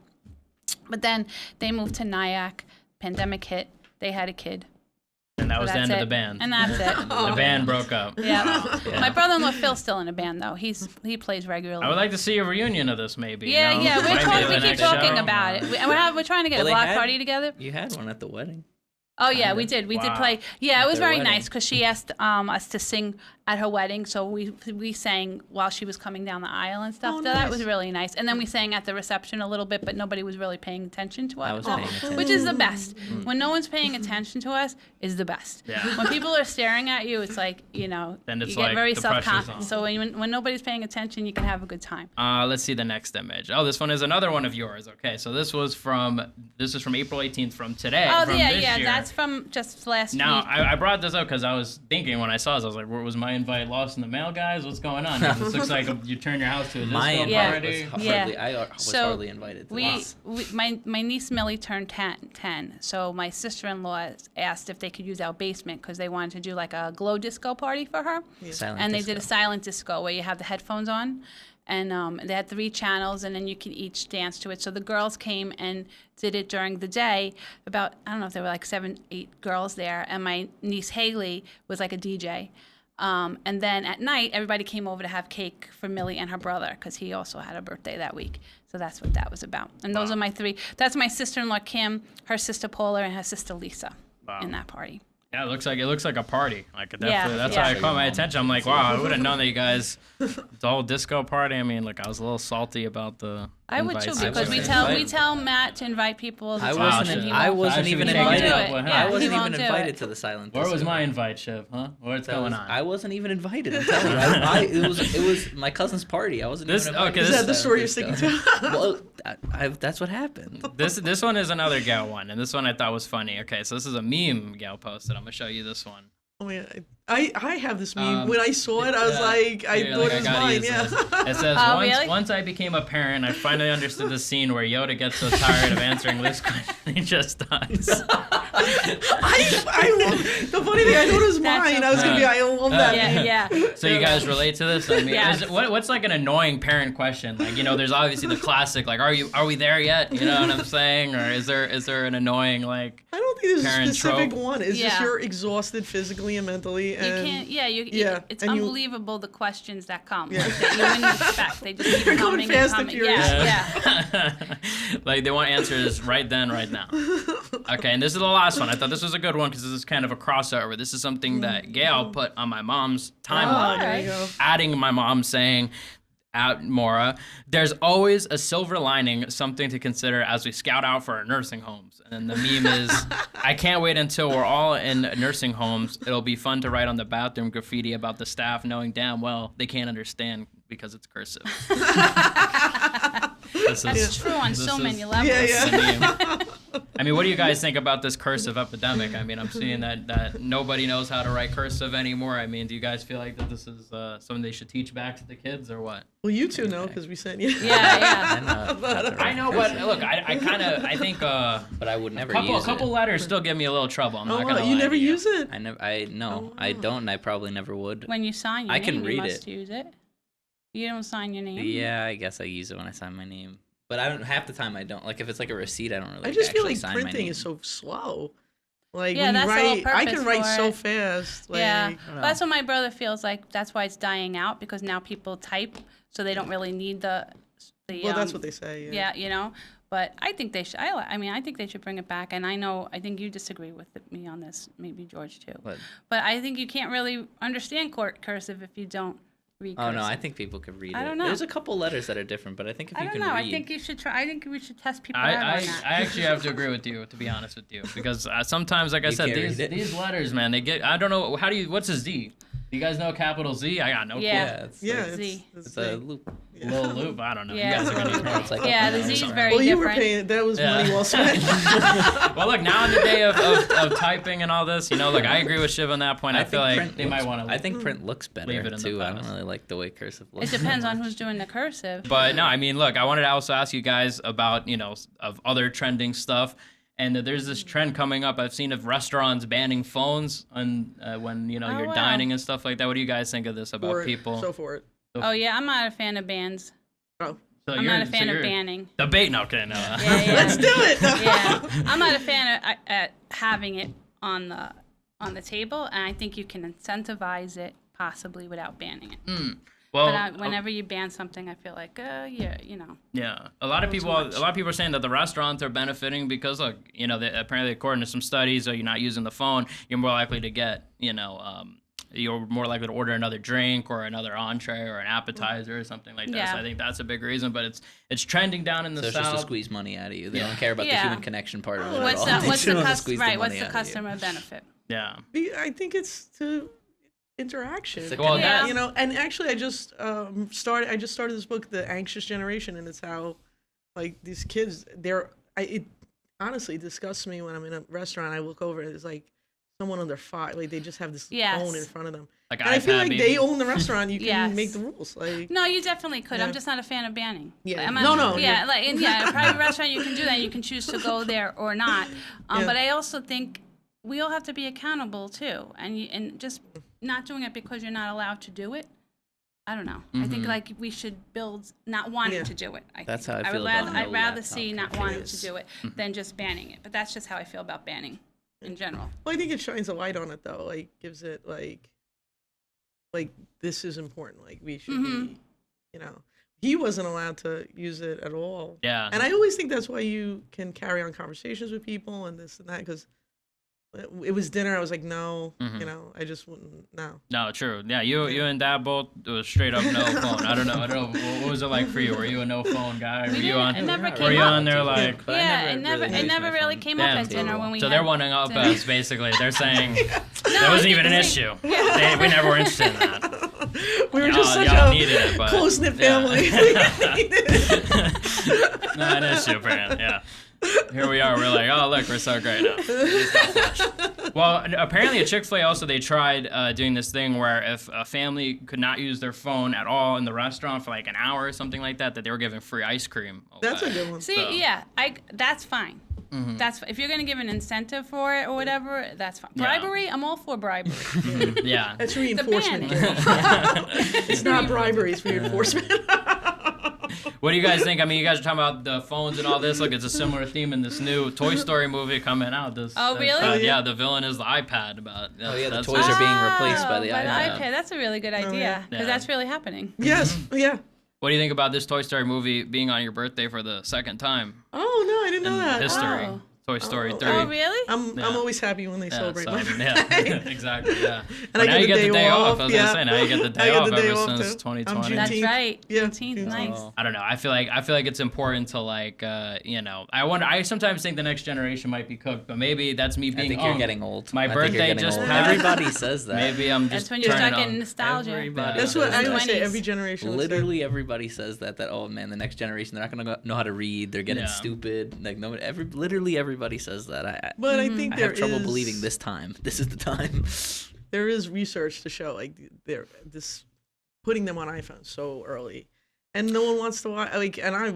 Speaker 3: But then they moved to Nyack. Pandemic hit. They had a kid.
Speaker 1: And that was the
Speaker 3: That's
Speaker 1: end of
Speaker 3: it.
Speaker 1: the band.
Speaker 3: And that's it.
Speaker 1: The band broke up.
Speaker 3: Yeah.
Speaker 1: Yeah.
Speaker 3: My brother-in-law Phil's still in a band though. He plays regularly.
Speaker 1: I would like to see a reunion of this, maybe.
Speaker 3: Yeah,
Speaker 1: you know?
Speaker 3: yeah.
Speaker 1: Maybe
Speaker 3: We
Speaker 1: the
Speaker 3: keep
Speaker 1: next
Speaker 3: talking
Speaker 1: show.
Speaker 3: about it. We're trying to get
Speaker 4: Well,
Speaker 3: a
Speaker 4: they
Speaker 3: block
Speaker 4: had-
Speaker 3: party together.
Speaker 4: You had one at the wedding.
Speaker 3: Oh yeah,
Speaker 4: Kinda.
Speaker 3: we did. We did
Speaker 1: Wow.
Speaker 3: play. Yeah, it was
Speaker 4: their
Speaker 3: very
Speaker 4: wedding.
Speaker 3: nice because she asked us to sing at her wedding, so we sang while she was coming down the aisle and stuff.
Speaker 2: Oh,
Speaker 3: So that
Speaker 2: nice.
Speaker 3: was really nice. And then we sang at the reception a little bit, but nobody was really paying attention to us.
Speaker 4: I was paying attention.
Speaker 3: Which is the best. When no one's paying attention to us is the best.
Speaker 1: Yeah.
Speaker 3: When people are staring at you, it's like,
Speaker 1: Then it's
Speaker 3: you get
Speaker 1: like
Speaker 3: very
Speaker 1: the pressure's
Speaker 3: self-conscious.
Speaker 1: on.
Speaker 3: So when nobody's paying attention, you can have a good time.
Speaker 1: Let's see the next image. Oh, this one is another one of yours. Okay, so this is from April 18th, from today.
Speaker 3: Oh
Speaker 1: from
Speaker 3: yeah,
Speaker 1: this
Speaker 3: yeah.
Speaker 1: year.
Speaker 3: That's from just last
Speaker 1: Now,
Speaker 3: week.
Speaker 1: I brought this up because I was thinking when I saw this, I was like, was my invite lost in the mail, guys? What's going on? This looks like you turn your house to a
Speaker 4: My
Speaker 1: disco
Speaker 3: Yeah.
Speaker 4: invite
Speaker 1: party.
Speaker 4: was hardly.
Speaker 3: Yeah.
Speaker 4: I was
Speaker 3: So,
Speaker 4: hardly invited. To this.
Speaker 3: My niece Millie turned 10, so my sister-in-law asked if they could use our basement because they wanted to do like a glow disco party for her.
Speaker 4: Silent
Speaker 3: And they
Speaker 4: disco.
Speaker 3: did a silent disco where you have the headphones on, and they had 3 channels, and then you could each dance to it. So the girls came and did it during the day. About, I don't know if there were like 7, 8 girls there, and my niece Haley was like a DJ. And then at night, everybody came over to have cake for Millie and her brother because he also had a birthday that week. So that's what that was about. And those are my 3. That's my sister-in-law Kim, her sister Paula, and her sister Lisa in that party.
Speaker 1: Yeah, it looks like a party. Like, definitely,
Speaker 3: Yeah,
Speaker 1: that's
Speaker 3: yeah.
Speaker 1: why it caught my attention. I'm like, wow, I would have known that you guys, the whole disco party. I mean, like, I was a little salty about the.
Speaker 3: I would too,
Speaker 1: invites.
Speaker 3: because we tell Matt to invite people all the
Speaker 4: I
Speaker 3: time.
Speaker 4: wasn't.
Speaker 3: and he
Speaker 4: I
Speaker 3: won't.
Speaker 4: wasn't
Speaker 1: I
Speaker 4: even
Speaker 1: should be taking
Speaker 3: it
Speaker 4: invited.
Speaker 3: up with him. Yeah,
Speaker 4: I wasn't
Speaker 3: he
Speaker 4: even
Speaker 3: won't do
Speaker 4: invited
Speaker 3: it.
Speaker 4: to the silent.
Speaker 1: Where was
Speaker 4: disco.
Speaker 1: my invite, Shiv? Huh? What's going on?
Speaker 4: I wasn't even invited. I'm telling you, it was my cousin's party. I wasn't
Speaker 1: This-
Speaker 4: even invited.
Speaker 1: okay,
Speaker 2: Is
Speaker 1: this-
Speaker 2: that the story you're sticking to?
Speaker 4: Well, that's what happened.
Speaker 1: This one is another gal one, and this one I thought was funny. Okay, so this is a meme gal posted. I'm gonna show you this one.
Speaker 2: Oh yeah, I have this meme. When I saw it, I was like, I
Speaker 1: You're
Speaker 2: thought
Speaker 1: like,
Speaker 2: it was
Speaker 1: gotta
Speaker 2: mine.
Speaker 1: use
Speaker 2: Yeah.
Speaker 1: this. It says,
Speaker 3: Oh,
Speaker 1: once,
Speaker 3: really?
Speaker 1: once I became a parent, I finally understood the scene where Yoda gets so tired of answering Luke's question, he just dies.
Speaker 2: I love the funny thing. I thought it was
Speaker 3: That's
Speaker 2: mine.
Speaker 3: so
Speaker 2: I was gonna be. I love that.
Speaker 3: Yeah,
Speaker 2: meme.
Speaker 3: yeah.
Speaker 1: So you guys relate to this? I mean,
Speaker 3: Yeah.
Speaker 1: what's like an annoying parent question? Like, there's obviously the classic, like, are we there yet? You know what I'm saying? Or is there an annoying, like,
Speaker 2: I don't think there's a
Speaker 1: Parent
Speaker 2: specific
Speaker 1: trope.
Speaker 2: one. It's just
Speaker 3: Yeah.
Speaker 2: you're exhausted phically and mentally,
Speaker 3: You
Speaker 2: and
Speaker 3: can't.
Speaker 2: Yeah,
Speaker 3: It's
Speaker 2: and you-
Speaker 3: unbelievable the questions that come.
Speaker 2: Yeah.
Speaker 3: Like, that you wouldn't expect. They just keep
Speaker 2: They're coming
Speaker 3: coming
Speaker 2: fast
Speaker 3: and
Speaker 2: and
Speaker 3: coming.
Speaker 2: furious.
Speaker 3: Yeah,
Speaker 1: like they want answers right then, right now. Okay, and this is the last one. I thought this was a good one because this is kind of a crossover. This is something that Gail put on my mom's timeline,
Speaker 2: Oh, there you go.
Speaker 1: adding my mom saying, "At Maura, there's always a silver lining, something to consider as we scout out for our nursing homes." And the meme is, "I can't wait until we're all in nursing homes. It'll be fun to write on the bathroom graffiti about the staff, knowing damn well they can't understand because it's cursive."
Speaker 3: that's true on so many levels.
Speaker 2: Yeah, yeah.
Speaker 1: the meme. I mean, what do you guys think about this cursive epidemic? I mean, I'm seeing that nobody knows how to write cursive anymore. I mean, do you guys feel like that this is something they should teach back to the kids or what?
Speaker 2: Well, you two know because we sent you.
Speaker 3: Yeah.
Speaker 1: I know, but look, I think
Speaker 4: But I would never
Speaker 1: a
Speaker 4: use
Speaker 1: couple
Speaker 4: it.
Speaker 1: letters still give me a little trouble. I'm
Speaker 2: Oh,
Speaker 1: not
Speaker 2: wow,
Speaker 1: gonna
Speaker 2: you
Speaker 1: lie
Speaker 2: never
Speaker 1: to you.
Speaker 2: use it?
Speaker 4: I don't, and I probably never would.
Speaker 3: When you sign your
Speaker 4: I
Speaker 3: name,
Speaker 4: can
Speaker 3: you
Speaker 4: read
Speaker 3: must
Speaker 4: it.
Speaker 3: use it. You don't sign your name.
Speaker 4: Yeah, I guess I use it when I sign my name. But I don't. Half the time I don't. Like if it's like a receipt, I don't really.
Speaker 2: I just feel
Speaker 4: actually
Speaker 2: like
Speaker 4: sign my
Speaker 2: printing
Speaker 4: name.
Speaker 2: is so slow. Like
Speaker 3: Yeah,
Speaker 2: when you
Speaker 3: that's the whole
Speaker 2: write, I
Speaker 3: purpose
Speaker 2: can write
Speaker 3: for
Speaker 2: so
Speaker 3: it.
Speaker 2: fast. Like,
Speaker 3: Yeah,
Speaker 4: know.
Speaker 3: that's what my brother feels like. That's why it's dying out because now people type, so they don't really need the.
Speaker 2: Well, that's what they say. Yeah.
Speaker 3: Yeah, But I think they should. I mean, I think they should bring it back. And I think you disagree with me on this, maybe George too.
Speaker 4: What?
Speaker 3: But I think you can't really understand cursive if you don't read
Speaker 4: Oh
Speaker 3: cursive.
Speaker 4: no, I think people could read it.
Speaker 3: I don't know.
Speaker 4: There's a couple letters that are different, but I think if
Speaker 3: I
Speaker 4: you
Speaker 3: don't
Speaker 4: can
Speaker 3: know.
Speaker 4: read,
Speaker 3: I think you should try. I think we should test people out
Speaker 1: I
Speaker 3: on that.
Speaker 1: actually have to agree with you, to be honest with you, because sometimes, like I
Speaker 4: You
Speaker 1: said,
Speaker 4: can't read it.
Speaker 1: these letters, man, they get. I don't know what's a Z. Do you guys know capital Z? I got no
Speaker 3: Yeah.
Speaker 4: yeah, it's,
Speaker 2: Yeah,
Speaker 4: like,
Speaker 2: it's,
Speaker 3: Z.
Speaker 4: it's a loop.
Speaker 1: clue. Little loop. I don't know.
Speaker 3: Yeah.
Speaker 1: You guys are gonna.
Speaker 4: It's like
Speaker 3: Yeah, the
Speaker 4: I'm
Speaker 3: Z is
Speaker 4: sorry.
Speaker 3: very
Speaker 2: Well, you were
Speaker 3: different.
Speaker 2: paying. That was
Speaker 1: Yeah.
Speaker 2: money well spent.
Speaker 1: Well, look, now in the day of typing and all this, look, I agree with Shiv on that point. I feel like
Speaker 4: print
Speaker 1: they might
Speaker 4: looks-
Speaker 1: want to.
Speaker 4: I think print looks better
Speaker 1: leave it in the
Speaker 4: too. I don't
Speaker 1: past.
Speaker 4: really like the way cursive
Speaker 3: It
Speaker 4: looks.
Speaker 3: depends on who's doing the cursive.
Speaker 1: But no, I mean, look, I wanted to also ask you guys about, of other trending stuff. And there's this trend coming up. I've seen of restaurants banning phones when, you're
Speaker 3: wow.
Speaker 1: dining and stuff like that. What do you guys think of this about
Speaker 2: For it.
Speaker 1: people?
Speaker 2: So for it.
Speaker 3: Oh yeah, I'm not a fan of bans.
Speaker 2: Oh,
Speaker 1: So
Speaker 3: I'm not a fan of banning.
Speaker 1: Debate? No, okay, no.
Speaker 3: Yeah, yeah.
Speaker 2: let's do it.
Speaker 3: Yeah, I'm not a fan of having it on the table, and I think you can incentivize it possibly without banning it.
Speaker 1: Well,
Speaker 3: But whenever you ban something, I feel like, yeah.
Speaker 1: yeah, a lot of people are saying that the restaurants are benefiting because, look, apparently according to some studies, you're not using the phone, you're more likely to get, you're more likely to order another drink or another entree or an appetizer or something like that.
Speaker 3: Yeah.
Speaker 1: So I think that's a big reason. But it's trending down in the
Speaker 4: So it's
Speaker 1: south.
Speaker 4: just to squeeze money out of you. They
Speaker 1: Yeah.
Speaker 4: don't care about the
Speaker 3: Yeah.
Speaker 4: human connection part of it
Speaker 3: What's
Speaker 4: at all.
Speaker 3: the
Speaker 4: They
Speaker 3: what's
Speaker 4: just
Speaker 3: the
Speaker 4: wanna
Speaker 3: cus-
Speaker 4: squeeze
Speaker 3: right?
Speaker 4: the
Speaker 3: What's
Speaker 4: money
Speaker 3: the
Speaker 4: out of you.
Speaker 3: customer benefit?
Speaker 1: Yeah.
Speaker 2: I think it's to interaction.
Speaker 4: It's like
Speaker 1: Well,
Speaker 3: Yeah.
Speaker 2: And actually, I just started this book, The Anxious Generation, and it's how, like, these kids, it honestly disgusts me when I'm in a restaurant. I look over and it's like someone under 5, like they just have this
Speaker 3: Yes.
Speaker 2: phone in front of them.
Speaker 1: Like
Speaker 2: And I feel
Speaker 1: iPad
Speaker 2: like
Speaker 1: baby.
Speaker 2: they own the restaurant. You can
Speaker 3: Yes.
Speaker 2: make the rules. Like,
Speaker 3: No, you definitely could.
Speaker 2: Yeah.
Speaker 3: I'm just not a fan of banning.
Speaker 2: Yeah.
Speaker 3: I'm
Speaker 2: No,
Speaker 3: Yeah,
Speaker 2: you're-
Speaker 3: like in a private restaurant, you can do that. You can choose to go there or not.
Speaker 2: Yeah.
Speaker 3: But I also think we all have to be accountable too, and just not doing it because you're not allowed to do it. I don't know. I think like we should build not wanting
Speaker 2: Yeah.
Speaker 3: to do it.
Speaker 4: That's
Speaker 3: think.
Speaker 4: how I feel
Speaker 3: would
Speaker 4: about
Speaker 3: rather,
Speaker 4: no
Speaker 3: I'd rather
Speaker 4: laptop
Speaker 3: see not wanting to
Speaker 2: companies.
Speaker 3: do it than just banning it. But that's just how I feel about banning in general.
Speaker 2: well, I think it shines a light on it though. Like, gives it like, like this is important. Like we should be, you know, he wasn't allowed to use it at all.
Speaker 1: Yeah.
Speaker 2: And I always think that's why you can carry on conversations with people and this and that, because it was dinner. I was like, no, you know, I just wouldn't. No.
Speaker 1: No, true. Yeah, you and Dad both was straight up no phone. I don't know. What was it like for you? Were you a no phone guy? Were you on?
Speaker 3: It never
Speaker 1: Were
Speaker 3: came
Speaker 1: you
Speaker 3: up.
Speaker 1: on there like?
Speaker 4: But I
Speaker 3: Yeah,
Speaker 4: never
Speaker 3: it never really came up at dinner when we.
Speaker 1: So
Speaker 3: had
Speaker 1: they're one up
Speaker 3: dinner.
Speaker 1: us basically. They're saying that
Speaker 3: I
Speaker 1: wasn't
Speaker 3: think
Speaker 1: even an
Speaker 3: the
Speaker 1: issue.
Speaker 3: same- Yeah.
Speaker 1: We never were interested in that.
Speaker 2: We were just such
Speaker 1: y'all
Speaker 2: a
Speaker 1: needed it, but-
Speaker 2: close knit
Speaker 1: yeah.
Speaker 2: family.
Speaker 1: Not an issue, apparently. Yeah. Here we are. We're like, oh look, we're so great now. Well, apparently at Chick-fil-A also they tried doing this thing where if a family could not use their phone at all in the restaurant for like an hour or something like that, that they were giving free ice cream.
Speaker 2: That's a good one.
Speaker 3: See,
Speaker 1: So-
Speaker 3: yeah, that's fine. That's if you're gonna give an incentive for it or whatever, that's fine.
Speaker 1: Yeah.
Speaker 3: Bribery, I'm all for bribery.
Speaker 1: Yeah.
Speaker 2: That's reinforcement.
Speaker 3: banning.
Speaker 2: It's not bribery, it's reinforcement.
Speaker 1: What do you guys think? I mean, you guys are talking about the phones and all this. Look, it's a similar theme in this new Toy Story movie coming out.
Speaker 3: Oh, really?
Speaker 2: Oh,
Speaker 1: yeah,
Speaker 2: yeah.
Speaker 1: the villain is the iPad.
Speaker 4: Oh yeah, the
Speaker 1: that's-
Speaker 4: toys are being replaced by the iPad.
Speaker 3: Okay, that's a really good idea because
Speaker 1: Yeah.
Speaker 3: that's really happening.
Speaker 2: Yes, yeah.
Speaker 1: What do you think about this Toy Story movie being on your birthday for the second time
Speaker 2: Oh, no, I didn't know
Speaker 1: in
Speaker 2: that.
Speaker 1: history?
Speaker 3: Oh.
Speaker 1: Toy Story
Speaker 2: Oh.
Speaker 1: 3.
Speaker 3: Oh, really?
Speaker 2: I'm
Speaker 1: Yeah.
Speaker 2: always happy when they
Speaker 1: Yeah,
Speaker 2: celebrate
Speaker 1: so,
Speaker 2: my
Speaker 1: yeah,
Speaker 2: birthday.
Speaker 1: exactly, yeah.
Speaker 2: And
Speaker 1: But
Speaker 2: I
Speaker 1: now
Speaker 2: get
Speaker 1: you
Speaker 2: the
Speaker 1: get the
Speaker 2: day
Speaker 1: day off.
Speaker 2: off,
Speaker 1: I was going
Speaker 2: yeah.
Speaker 1: to say, now you get the
Speaker 2: I
Speaker 1: day
Speaker 2: get
Speaker 1: off
Speaker 2: the day
Speaker 1: ever
Speaker 2: off,
Speaker 1: since
Speaker 2: too.
Speaker 1: 2020.
Speaker 3: That's
Speaker 2: Juneteenth.
Speaker 3: right.
Speaker 2: Yeah.
Speaker 3: Juneteenth, nice.
Speaker 4: Oh.
Speaker 1: I don't know. I feel like it's important to like you know. I sometimes think the next generation might be cooked, but maybe that's me
Speaker 4: I
Speaker 1: being
Speaker 4: think you're
Speaker 1: old.
Speaker 4: getting old.
Speaker 1: My
Speaker 4: I think you're
Speaker 1: birthday
Speaker 4: getting
Speaker 1: just
Speaker 4: old.
Speaker 1: passed.
Speaker 4: Everybody says that.
Speaker 1: Maybe I'm just
Speaker 3: That's when you start
Speaker 1: turning
Speaker 3: getting
Speaker 1: on.
Speaker 3: nostalgia.
Speaker 1: Everybody
Speaker 2: That's what
Speaker 1: says
Speaker 2: I
Speaker 1: that.
Speaker 2: would say.
Speaker 3: 20s.
Speaker 2: Every generation would say.
Speaker 4: Literally everybody says that oh man, the next generation, they're not gonna know how to read. They're getting
Speaker 1: Yeah.
Speaker 4: stupid. Like no, literally everybody says that.
Speaker 2: But I think
Speaker 4: I
Speaker 2: there
Speaker 4: have trouble
Speaker 2: is-
Speaker 4: believing this time. This is the time.
Speaker 2: There is research to show like they're this putting them on iPhones so early, and no one wants to watch. Like, and I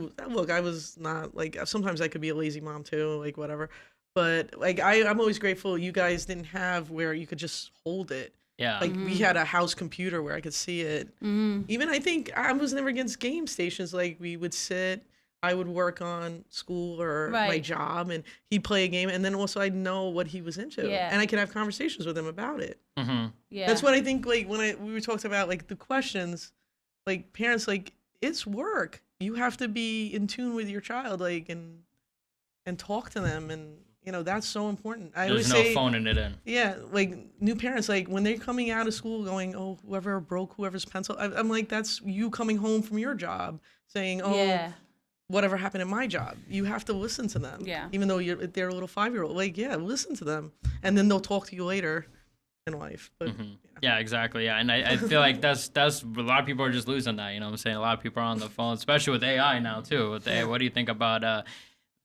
Speaker 2: was not like sometimes I could be a lazy mom too, like whatever. But like I'm always grateful you guys didn't have where you could just hold it.
Speaker 1: Yeah.
Speaker 2: Like we had a house computer where I could see it. Even I think I was never against game stations. Like we would sit, I would work on school or my
Speaker 3: Right.
Speaker 2: job, and he'd play a game, and then also I'd know what he was into,
Speaker 3: Yeah.
Speaker 2: and I could have conversations with him about it.
Speaker 1: Mm-hmm.
Speaker 3: Yeah.
Speaker 2: That's what I think. Like when we were talking about like the questions, like parents, like it's work. You have to be in tune with your child, like and talk to them, and you know that's so important. I always
Speaker 1: There's no
Speaker 2: say,
Speaker 1: phoning it in.
Speaker 2: yeah, like new parents, like when they're coming out of school going, oh, whoever broke whoever's pencil, I'm like, that's you coming home from your job saying, oh,
Speaker 3: Yeah.
Speaker 2: whatever happened in my job. You have to listen to them.
Speaker 3: Yeah.
Speaker 2: Even though they're a little 5-year-old, like, yeah, listen to them. And then they'll talk to you later in life. But
Speaker 1: Yeah, exactly. Yeah, and I feel like that's a lot of people are just losing that. You know what I'm saying? A lot of people are on the phone, especially with AI now too. With AI, what do you think about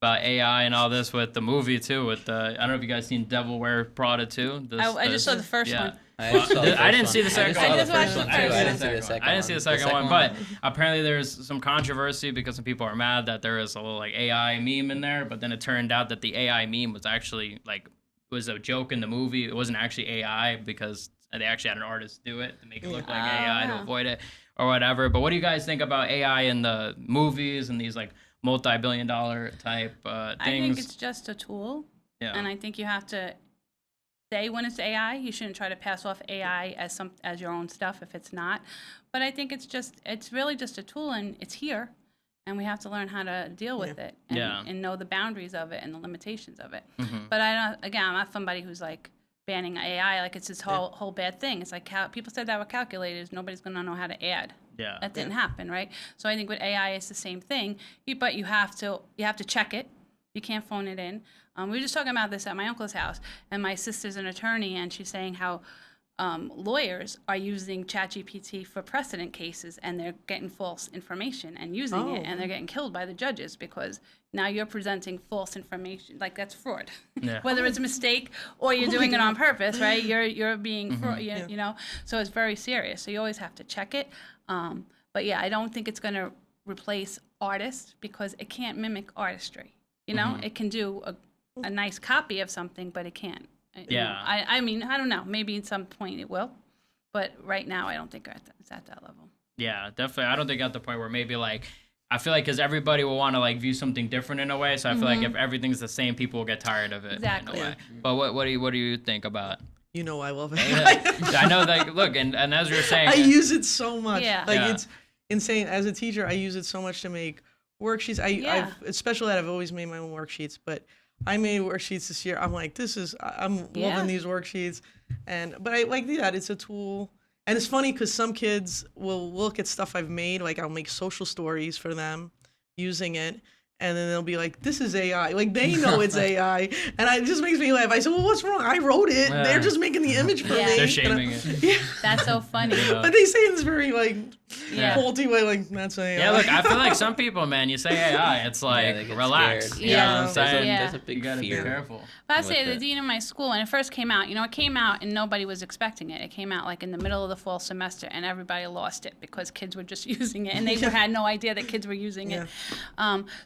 Speaker 1: AI and all this with the movie too? With I don't know if you guys seen Devil Wear Prada too.
Speaker 3: I just saw the first one.
Speaker 1: I didn't see the second
Speaker 3: one.
Speaker 4: I
Speaker 3: just watched
Speaker 4: first
Speaker 3: the
Speaker 4: one,
Speaker 3: first
Speaker 4: too.
Speaker 3: one.
Speaker 4: I didn't see the second one.
Speaker 1: I didn't see the second one, but apparently there's some controversy because some people are mad that there is a little like AI meme in there, but then it turned out that the AI meme was actually like was a joke in the movie. It wasn't actually AI because they actually had an artist do it to make it look like AI to
Speaker 3: wow.
Speaker 1: avoid it or whatever. But what do you guys think about AI in the movies and these like multi-billion-dollar type things?
Speaker 3: I think it's just a tool,
Speaker 1: yeah.
Speaker 3: and I think you have to say when it's AI. You shouldn't try to pass off AI as your own stuff if it's not. But I think it's really just a tool, and it's here, and we have to learn how to deal with it and,
Speaker 1: Yeah.
Speaker 3: and know the boundaries of it and the limitations of it.
Speaker 1: Mhm.
Speaker 3: But I'm not somebody who's like banning AI like it's this whole bad thing. It's like people said that with calculators, nobody's gonna know how to add.
Speaker 1: Yeah.
Speaker 3: That didn't happen, right? So I think with AI, it's the same thing. But you have to check it. You can't phone it in. We were just talking about this at my uncle's house, and my sister's an attorney, and she's saying how lawyers are using ChatGPT for precedent cases, and they're getting false information and using it, and they're getting killed by the judges because now you're presenting false information. Like that's fraud.
Speaker 1: Yeah.
Speaker 3: Whether it's a mistake or you're doing it on purpose, right? You're being fraud, you know. So it's very serious. So you always have to check it. But yeah, I don't think it's going to replace artists because it can't mimic artistry. You know, it can do a nice copy of something, but it can't.
Speaker 1: Yeah.
Speaker 3: I mean, I don't know. Maybe at some point it will, but right now I don't think it's at that level.
Speaker 1: Yeah, definitely. I don't think at the point where maybe like I feel like because everybody will want to like view something different in a way. So I feel like if everything's the same, people will get tired of it.
Speaker 3: Exactly.
Speaker 1: In a way. But what do you think about?
Speaker 2: You know I love
Speaker 1: Yeah.
Speaker 2: AI.
Speaker 1: I know that. Look, and as you're saying,
Speaker 2: I use it so much.
Speaker 3: Yeah.
Speaker 2: Like
Speaker 1: Yeah.
Speaker 2: it's insane. As a teacher, I use it so much to make worksheets.
Speaker 3: Yeah.
Speaker 2: Especially that I've always made my own worksheets, but I made worksheets this year. I'm like, I'm
Speaker 3: Yeah.
Speaker 2: loving these worksheets, but I like that. It's a tool, and it's funny because some kids will look at stuff I've made. Like I'll make social stories for them using it. And then they'll be like, "This is AI." Like they know it's AI, and it just makes me laugh. I said, "Well, what's wrong? I wrote it.
Speaker 1: Yeah.
Speaker 2: They're just making the image for
Speaker 3: Yeah.
Speaker 2: me."
Speaker 1: they're
Speaker 2: And
Speaker 1: shaming it.
Speaker 2: Yeah,
Speaker 3: That's so funny.
Speaker 1: Yeah.
Speaker 2: but they say it in this very like
Speaker 3: Yeah.
Speaker 2: faulty way, like that's AI.
Speaker 1: Yeah, look, I feel like some people, man, you say AI, it's like
Speaker 4: they get
Speaker 1: relax.
Speaker 4: scared.
Speaker 1: You know what I'm
Speaker 3: Yeah.
Speaker 1: saying?
Speaker 3: Yeah.
Speaker 4: There's a
Speaker 1: You
Speaker 4: big
Speaker 1: gotta be
Speaker 4: fear.
Speaker 1: careful.
Speaker 3: But I
Speaker 4: with
Speaker 3: say the
Speaker 4: it.
Speaker 3: dean of my school, when it first came out, it came out and nobody was expecting it. It came out like in the middle of the fall semester, and everybody lost it because kids were just using it, and they had no idea that kids were using it.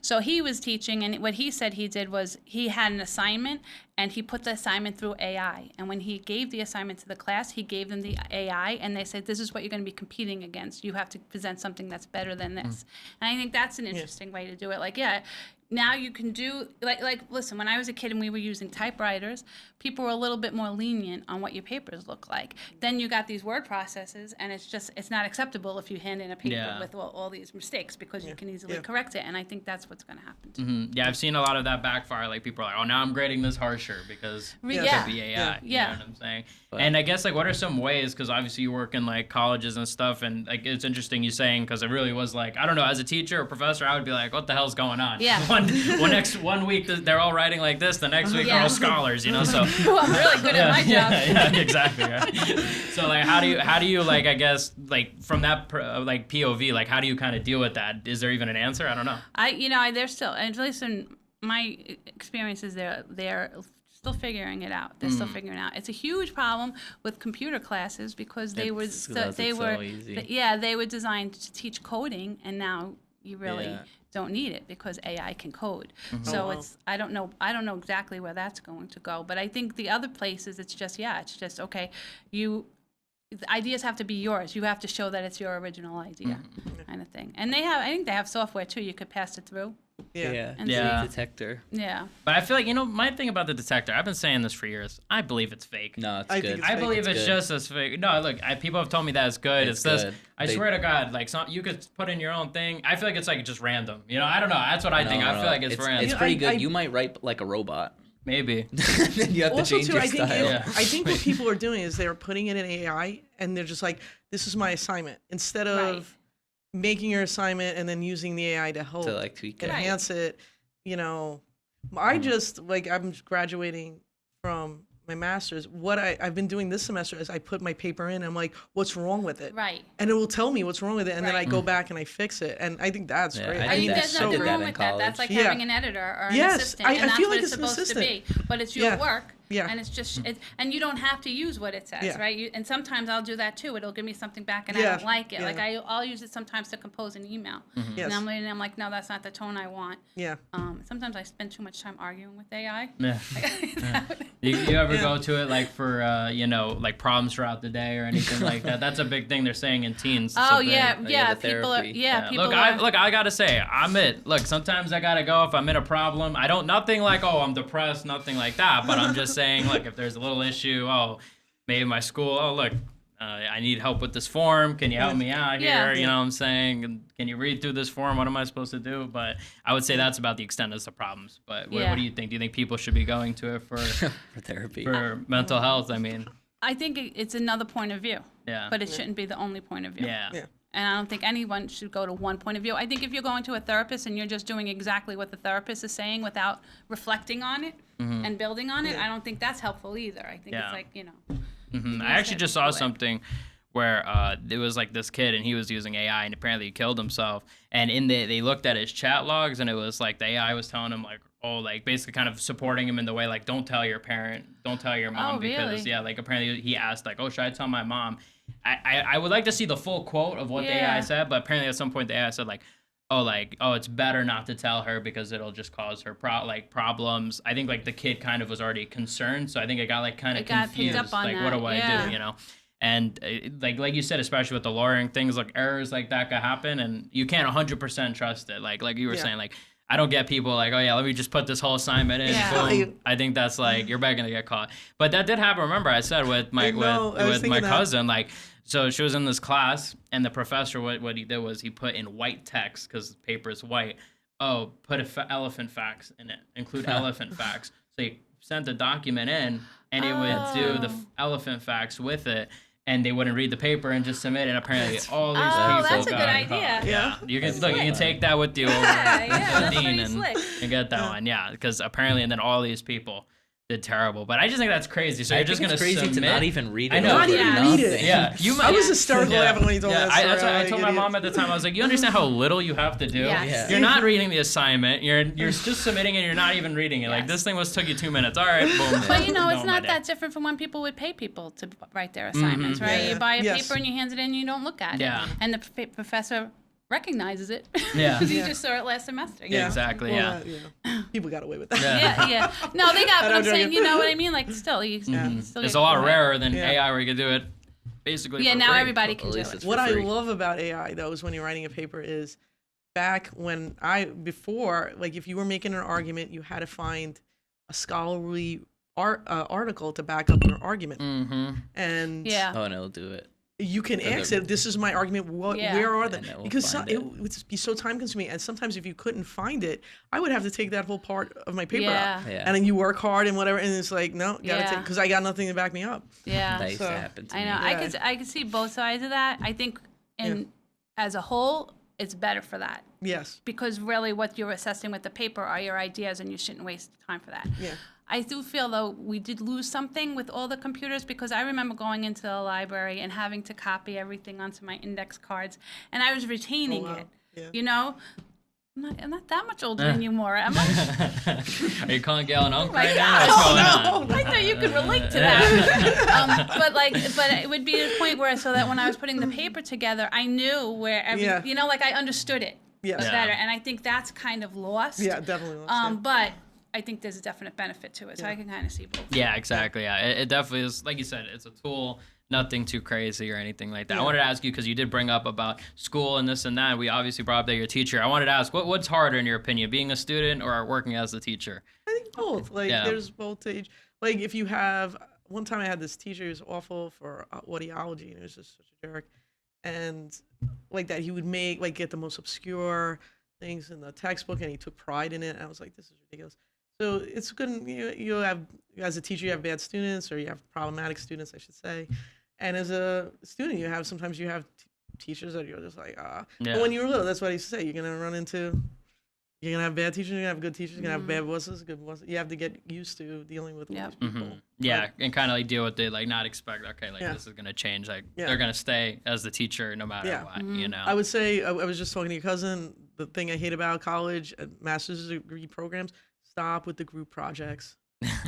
Speaker 3: So he was teaching, and what he said he did was he had an assignment, and he put the assignment through AI. And when he gave the assignment to the class, he gave them the AI, and they said, "This is what you're going to be competing against. You have to present something that's better than this." And I think that's an interesting way to do it. Like, yeah. Now you can do like listen, when I was a kid and we were using typewriters, people were a little bit more lenient on what your papers look like. Then you got these word processes, and it's not acceptable if you hand in a paper
Speaker 1: Yeah.
Speaker 3: with all these mistakes because you can easily correct it. And I think that's what's going to happen.
Speaker 1: Yeah, I've seen a lot of that backfire. Like people are like, "Oh, now I'm grading this harsher because
Speaker 3: Yeah.
Speaker 1: of the AI."
Speaker 3: Yeah.
Speaker 1: You know what I'm saying? And I guess like, what are some ways? Because obviously you work in like colleges and stuff, and like it's interesting you saying because it really was like, I don't know, as a teacher or professor, I would be like, "What the hell's going on?"
Speaker 3: Yeah.
Speaker 1: One week they're all writing like this, the next week they're
Speaker 3: Yeah.
Speaker 1: all scholars. You know, so.
Speaker 3: Well, I'm really good at my job.
Speaker 1: Yeah, exactly. Right? So like, how do you like, I guess like from that like POV, like how do you kind of deal with that? Is there even an answer? I don't know.
Speaker 3: They're still, at least in my experiences, they're still figuring it out. They're still figuring it out. It's a huge problem with computer classes because they were
Speaker 4: It's 'cause it's so easy.
Speaker 3: they were designed to teach coding, and now you really
Speaker 4: Yeah.
Speaker 3: don't need it because AI can code. So
Speaker 2: Oh, wow.
Speaker 3: I don't know exactly where that's going to go, but I think the other places it's just okay, the ideas have to be yours. You have to show that it's your original idea, kind of thing. And I think they have software too. You could pass it through.
Speaker 2: Yeah.
Speaker 3: And
Speaker 1: Yeah.
Speaker 3: see.
Speaker 4: Detector.
Speaker 3: Yeah.
Speaker 1: But I feel like, my thing about the detector, I've been saying this for years. I believe it's fake.
Speaker 4: No, it's
Speaker 2: I
Speaker 4: good.
Speaker 2: think it's
Speaker 1: I
Speaker 2: fake.
Speaker 1: believe it's
Speaker 4: good.
Speaker 1: just as fake. No, look, people have told me that it's good.
Speaker 4: It's
Speaker 1: this.
Speaker 4: good.
Speaker 1: I
Speaker 4: They-
Speaker 1: swear to God, like you could put in your own thing. I feel like it's like just random. I don't know. That's what I think. I feel like it's random.
Speaker 4: It's
Speaker 2: You know,
Speaker 4: pretty good.
Speaker 2: I-
Speaker 4: You might write like a robot.
Speaker 1: Maybe.
Speaker 4: Then you have to
Speaker 2: Also,
Speaker 4: change
Speaker 2: too,
Speaker 4: your
Speaker 2: I think
Speaker 4: style.
Speaker 1: Yeah.
Speaker 2: I think what people are doing is they're putting it in AI, and they're just like, "This is my assignment," instead of
Speaker 3: Right.
Speaker 2: making your assignment and then using the AI to help
Speaker 4: To like tweak it.
Speaker 3: Right.
Speaker 2: enhance it. I just like I'm graduating from my master's. What I've been doing this semester is I put my paper in. I'm like, "What's wrong with it?"
Speaker 3: Right.
Speaker 2: And it will tell me what's wrong with it, and then I
Speaker 3: Right.
Speaker 2: go back and I fix it. And I think that's
Speaker 4: Yeah,
Speaker 2: great.
Speaker 4: I
Speaker 3: I think
Speaker 4: that-
Speaker 3: there's
Speaker 4: I
Speaker 3: nothing
Speaker 4: did that
Speaker 3: wrong
Speaker 4: in
Speaker 3: with that. That's like
Speaker 2: college.
Speaker 3: having an editor or an
Speaker 2: Yes,
Speaker 3: assistant,
Speaker 2: I
Speaker 3: and that's
Speaker 2: feel
Speaker 3: what
Speaker 2: like
Speaker 3: it's
Speaker 2: it's an
Speaker 3: supposed to be. But it's your
Speaker 2: Yeah.
Speaker 3: work,
Speaker 2: Yeah.
Speaker 3: and it's just and you don't have to use what it says,
Speaker 2: Yeah.
Speaker 3: right? And sometimes I'll do that too. It'll give me something back, and I
Speaker 2: Yeah,
Speaker 3: don't like it.
Speaker 2: yeah.
Speaker 3: Like I'll use it sometimes to compose an email,
Speaker 2: Yes.
Speaker 3: and I'm like, no, that's not the tone I want.
Speaker 2: Yeah.
Speaker 3: Sometimes I spend too much time arguing with AI.
Speaker 1: Yeah. You ever go to it like for like problems throughout the day or anything like that? That's a big thing they're saying in teens. It's
Speaker 3: Oh
Speaker 1: a big-
Speaker 3: yeah,
Speaker 4: the
Speaker 3: people are
Speaker 4: therapy.
Speaker 3: people
Speaker 1: Look,
Speaker 3: are.
Speaker 1: I gotta say, look, sometimes I gotta go if I'm in a problem. I don't, nothing like, oh, I'm depressed, nothing like that. But I'm just saying, like, if there's a little issue, oh, maybe my school, oh, look, I need help with this form. Can you help me out here?
Speaker 3: Yeah.
Speaker 1: You know what I'm saying? And can you read through this form? What am I supposed to do? But I would say that's about the extent of the problems. But what do you think? Do you think people should be going to it for
Speaker 4: For therapy.
Speaker 1: for mental health? I mean,
Speaker 3: I think it's another point of view,
Speaker 1: yeah.
Speaker 3: but it shouldn't be the only point of view.
Speaker 1: Yeah.
Speaker 2: Yeah.
Speaker 3: And I don't think anyone should go to one point of view. I think if you're going to a therapist and you're just doing exactly what the therapist is saying without reflecting on it and building on it, I don't think that's helpful either. I think
Speaker 1: Yeah.
Speaker 3: it's like,
Speaker 1: I actually just saw something where there was like this kid and he was using AI and apparently he killed himself. And they looked at his chat logs and it was like the AI was telling him like, oh, like basically kind of supporting him in the way like, don't tell your parent, don't tell your mom,
Speaker 3: Oh,
Speaker 1: because
Speaker 3: really?
Speaker 1: yeah, like apparently he asked like, oh, should I tell my mom? I would like to see the full quote of what the AI said, but apparently at some point the AI said like, oh, it's better not to tell her because it'll just cause her problems. I think like the kid kind of was already concerned, so I think it got like kind of
Speaker 3: It got picked
Speaker 1: confused.
Speaker 3: up on
Speaker 1: Like,
Speaker 3: that,
Speaker 1: what do I
Speaker 3: yeah.
Speaker 1: do? And like you said, especially with the lawyering things, like errors like that could happen, and you can't 100% trust it. Like you were
Speaker 2: Yeah.
Speaker 1: saying, like I don't get people like, oh yeah, let me just put this whole assignment in.
Speaker 3: Yeah.
Speaker 1: Boom. I think that's like you're begging to get caught. But that did happen. Remember, I said with my with my cousin, like, so she was in this class, and the professor, what he did was he put in white text because the paper is white. Oh, put elephant facts in it. Include elephant facts. So he sent the document in, and it would do the elephant facts with it. And they wouldn't read the paper and just submit it. And apparently, all these people
Speaker 3: that's a good
Speaker 1: got
Speaker 3: idea.
Speaker 1: caught. Yeah, you can look. You can take that with you over
Speaker 3: that's
Speaker 1: the dean
Speaker 3: pretty slick.
Speaker 1: and get that one. Yeah, because apparently, and then all these people did terrible. But I just think that's crazy. So
Speaker 4: I
Speaker 1: you're just
Speaker 4: think
Speaker 1: gonna
Speaker 4: it's crazy
Speaker 1: submit.
Speaker 4: to not even read it.
Speaker 1: I know.
Speaker 2: Not even read it.
Speaker 1: Yeah,
Speaker 2: I was hysterical laughing when he told me that story.
Speaker 1: That's what I told my
Speaker 2: Idiot.
Speaker 1: mom at the time. I was like, you understand how little you have to do?
Speaker 3: Yes.
Speaker 4: Yeah.
Speaker 1: You're not reading the assignment. You're just submitting it. You're not even reading it. Like
Speaker 3: Yes.
Speaker 1: this thing took you 2 minutes. All right, boom.
Speaker 3: But you know, it's
Speaker 1: Done
Speaker 3: not
Speaker 1: with
Speaker 3: that
Speaker 1: it.
Speaker 3: different from when people would pay people to write their assignments, right?
Speaker 2: Yeah.
Speaker 3: You buy a
Speaker 2: Yes.
Speaker 3: paper and you hand it in and you don't look at
Speaker 1: Yeah.
Speaker 3: it. And the professor recognizes it.
Speaker 1: Yeah.
Speaker 3: Because he
Speaker 2: Yeah.
Speaker 3: just saw it last semester.
Speaker 1: Yeah. Exactly,
Speaker 2: Well, people got away with that.
Speaker 3: Yeah. No, they got, but
Speaker 2: I'm
Speaker 3: I'm saying,
Speaker 2: joking.
Speaker 3: you know what I mean? Like, still, you still
Speaker 1: It's
Speaker 3: get
Speaker 1: a lot
Speaker 3: caught.
Speaker 1: rarer than
Speaker 2: Yeah.
Speaker 1: AI where you can do it basically
Speaker 3: Yeah,
Speaker 1: for
Speaker 3: now
Speaker 1: free.
Speaker 3: everybody
Speaker 4: At
Speaker 3: can do
Speaker 4: least
Speaker 3: it.
Speaker 4: it's
Speaker 2: What
Speaker 4: for
Speaker 2: I
Speaker 4: free.
Speaker 2: love about AI though is when you're writing a paper is back when before, like if you were making an argument, you had to find a scholarly article to back up your argument. And
Speaker 3: Yeah.
Speaker 4: Oh, and it'll do it.
Speaker 2: you can ask it, this is my argument,
Speaker 3: Yeah.
Speaker 2: where are they?
Speaker 4: And it will
Speaker 2: Because
Speaker 4: find
Speaker 2: it
Speaker 4: it.
Speaker 2: would be so time consuming. And sometimes if you couldn't find it, I would have to take that whole part of my paper
Speaker 3: Yeah.
Speaker 2: out.
Speaker 4: Yeah.
Speaker 2: And then you work hard and whatever, and it's like, no, gotta
Speaker 3: Yeah.
Speaker 2: take, because I got nothing to back me up.
Speaker 3: Yeah.
Speaker 4: That used
Speaker 2: So,
Speaker 4: to happen to
Speaker 3: I
Speaker 4: me.
Speaker 3: know.
Speaker 2: Yeah.
Speaker 3: I could see both sides of that. I think as a whole, it's better for that.
Speaker 2: Yes.
Speaker 3: Because really what you're assessing with the paper are your ideas and you shouldn't waste time for that.
Speaker 2: Yeah.
Speaker 3: I do feel though we did lose something with all the computers because I remember going into the library and having to copy everything onto my index cards and I was retaining
Speaker 2: wow.
Speaker 3: it.
Speaker 2: Yeah.
Speaker 3: You know? I'm not that much older than you, Maura, am I?
Speaker 1: Are you calling Gail an uncle
Speaker 3: my
Speaker 1: right
Speaker 3: God.
Speaker 1: now? What's going on?
Speaker 3: I thought you could relate to that. But it would be the point where so that when I was putting the paper together, I knew where
Speaker 2: Yeah.
Speaker 3: you know, like I understood it
Speaker 2: Yes.
Speaker 1: Yeah.
Speaker 3: better, and I think that's kind of lost.
Speaker 2: Yeah, definitely. lost, yeah.
Speaker 3: But I think there's a definite benefit to it, so I can kind of see both.
Speaker 1: Yeah, exactly. Yeah, it definitely is. Like you said, it's a tool. Nothing too crazy or anything like that. I wanted to ask you because you did bring up about school and this and that. We obviously brought up that you're a teacher. I wanted to ask, what's harder in your opinion, being a student or working as a teacher?
Speaker 2: I think both. Like,
Speaker 1: Yeah.
Speaker 2: there's both age. Like, if you have, one time I had this teacher who was awful for audiology, and he was just such a jerk. And like that, he would get the most obscure things in the textbook, and he took pride in it. And I was like, this is ridiculous. So it's good. You have, as a teacher, you have bad students, or you have problematic students, I should say. And as a student, sometimes you have teachers that you're just like,
Speaker 1: Yeah.
Speaker 2: But when you were little, that's what I used to say. You're gonna you're gonna have bad teachers, you're gonna have good teachers, you're gonna have bad bosses, good bosses. You have to get used to dealing with all
Speaker 3: Yep.
Speaker 2: these people.
Speaker 1: Yeah, and kind of like deal with it, like not expect, okay, like
Speaker 2: Yeah.
Speaker 1: this is gonna change. Like
Speaker 2: Yeah.
Speaker 1: they're gonna stay as the teacher no matter
Speaker 2: Yeah.
Speaker 1: what, you know.
Speaker 2: I would say, I was just talking to your cousin, the thing I hate about college, master's degree programs, stop with the group projects.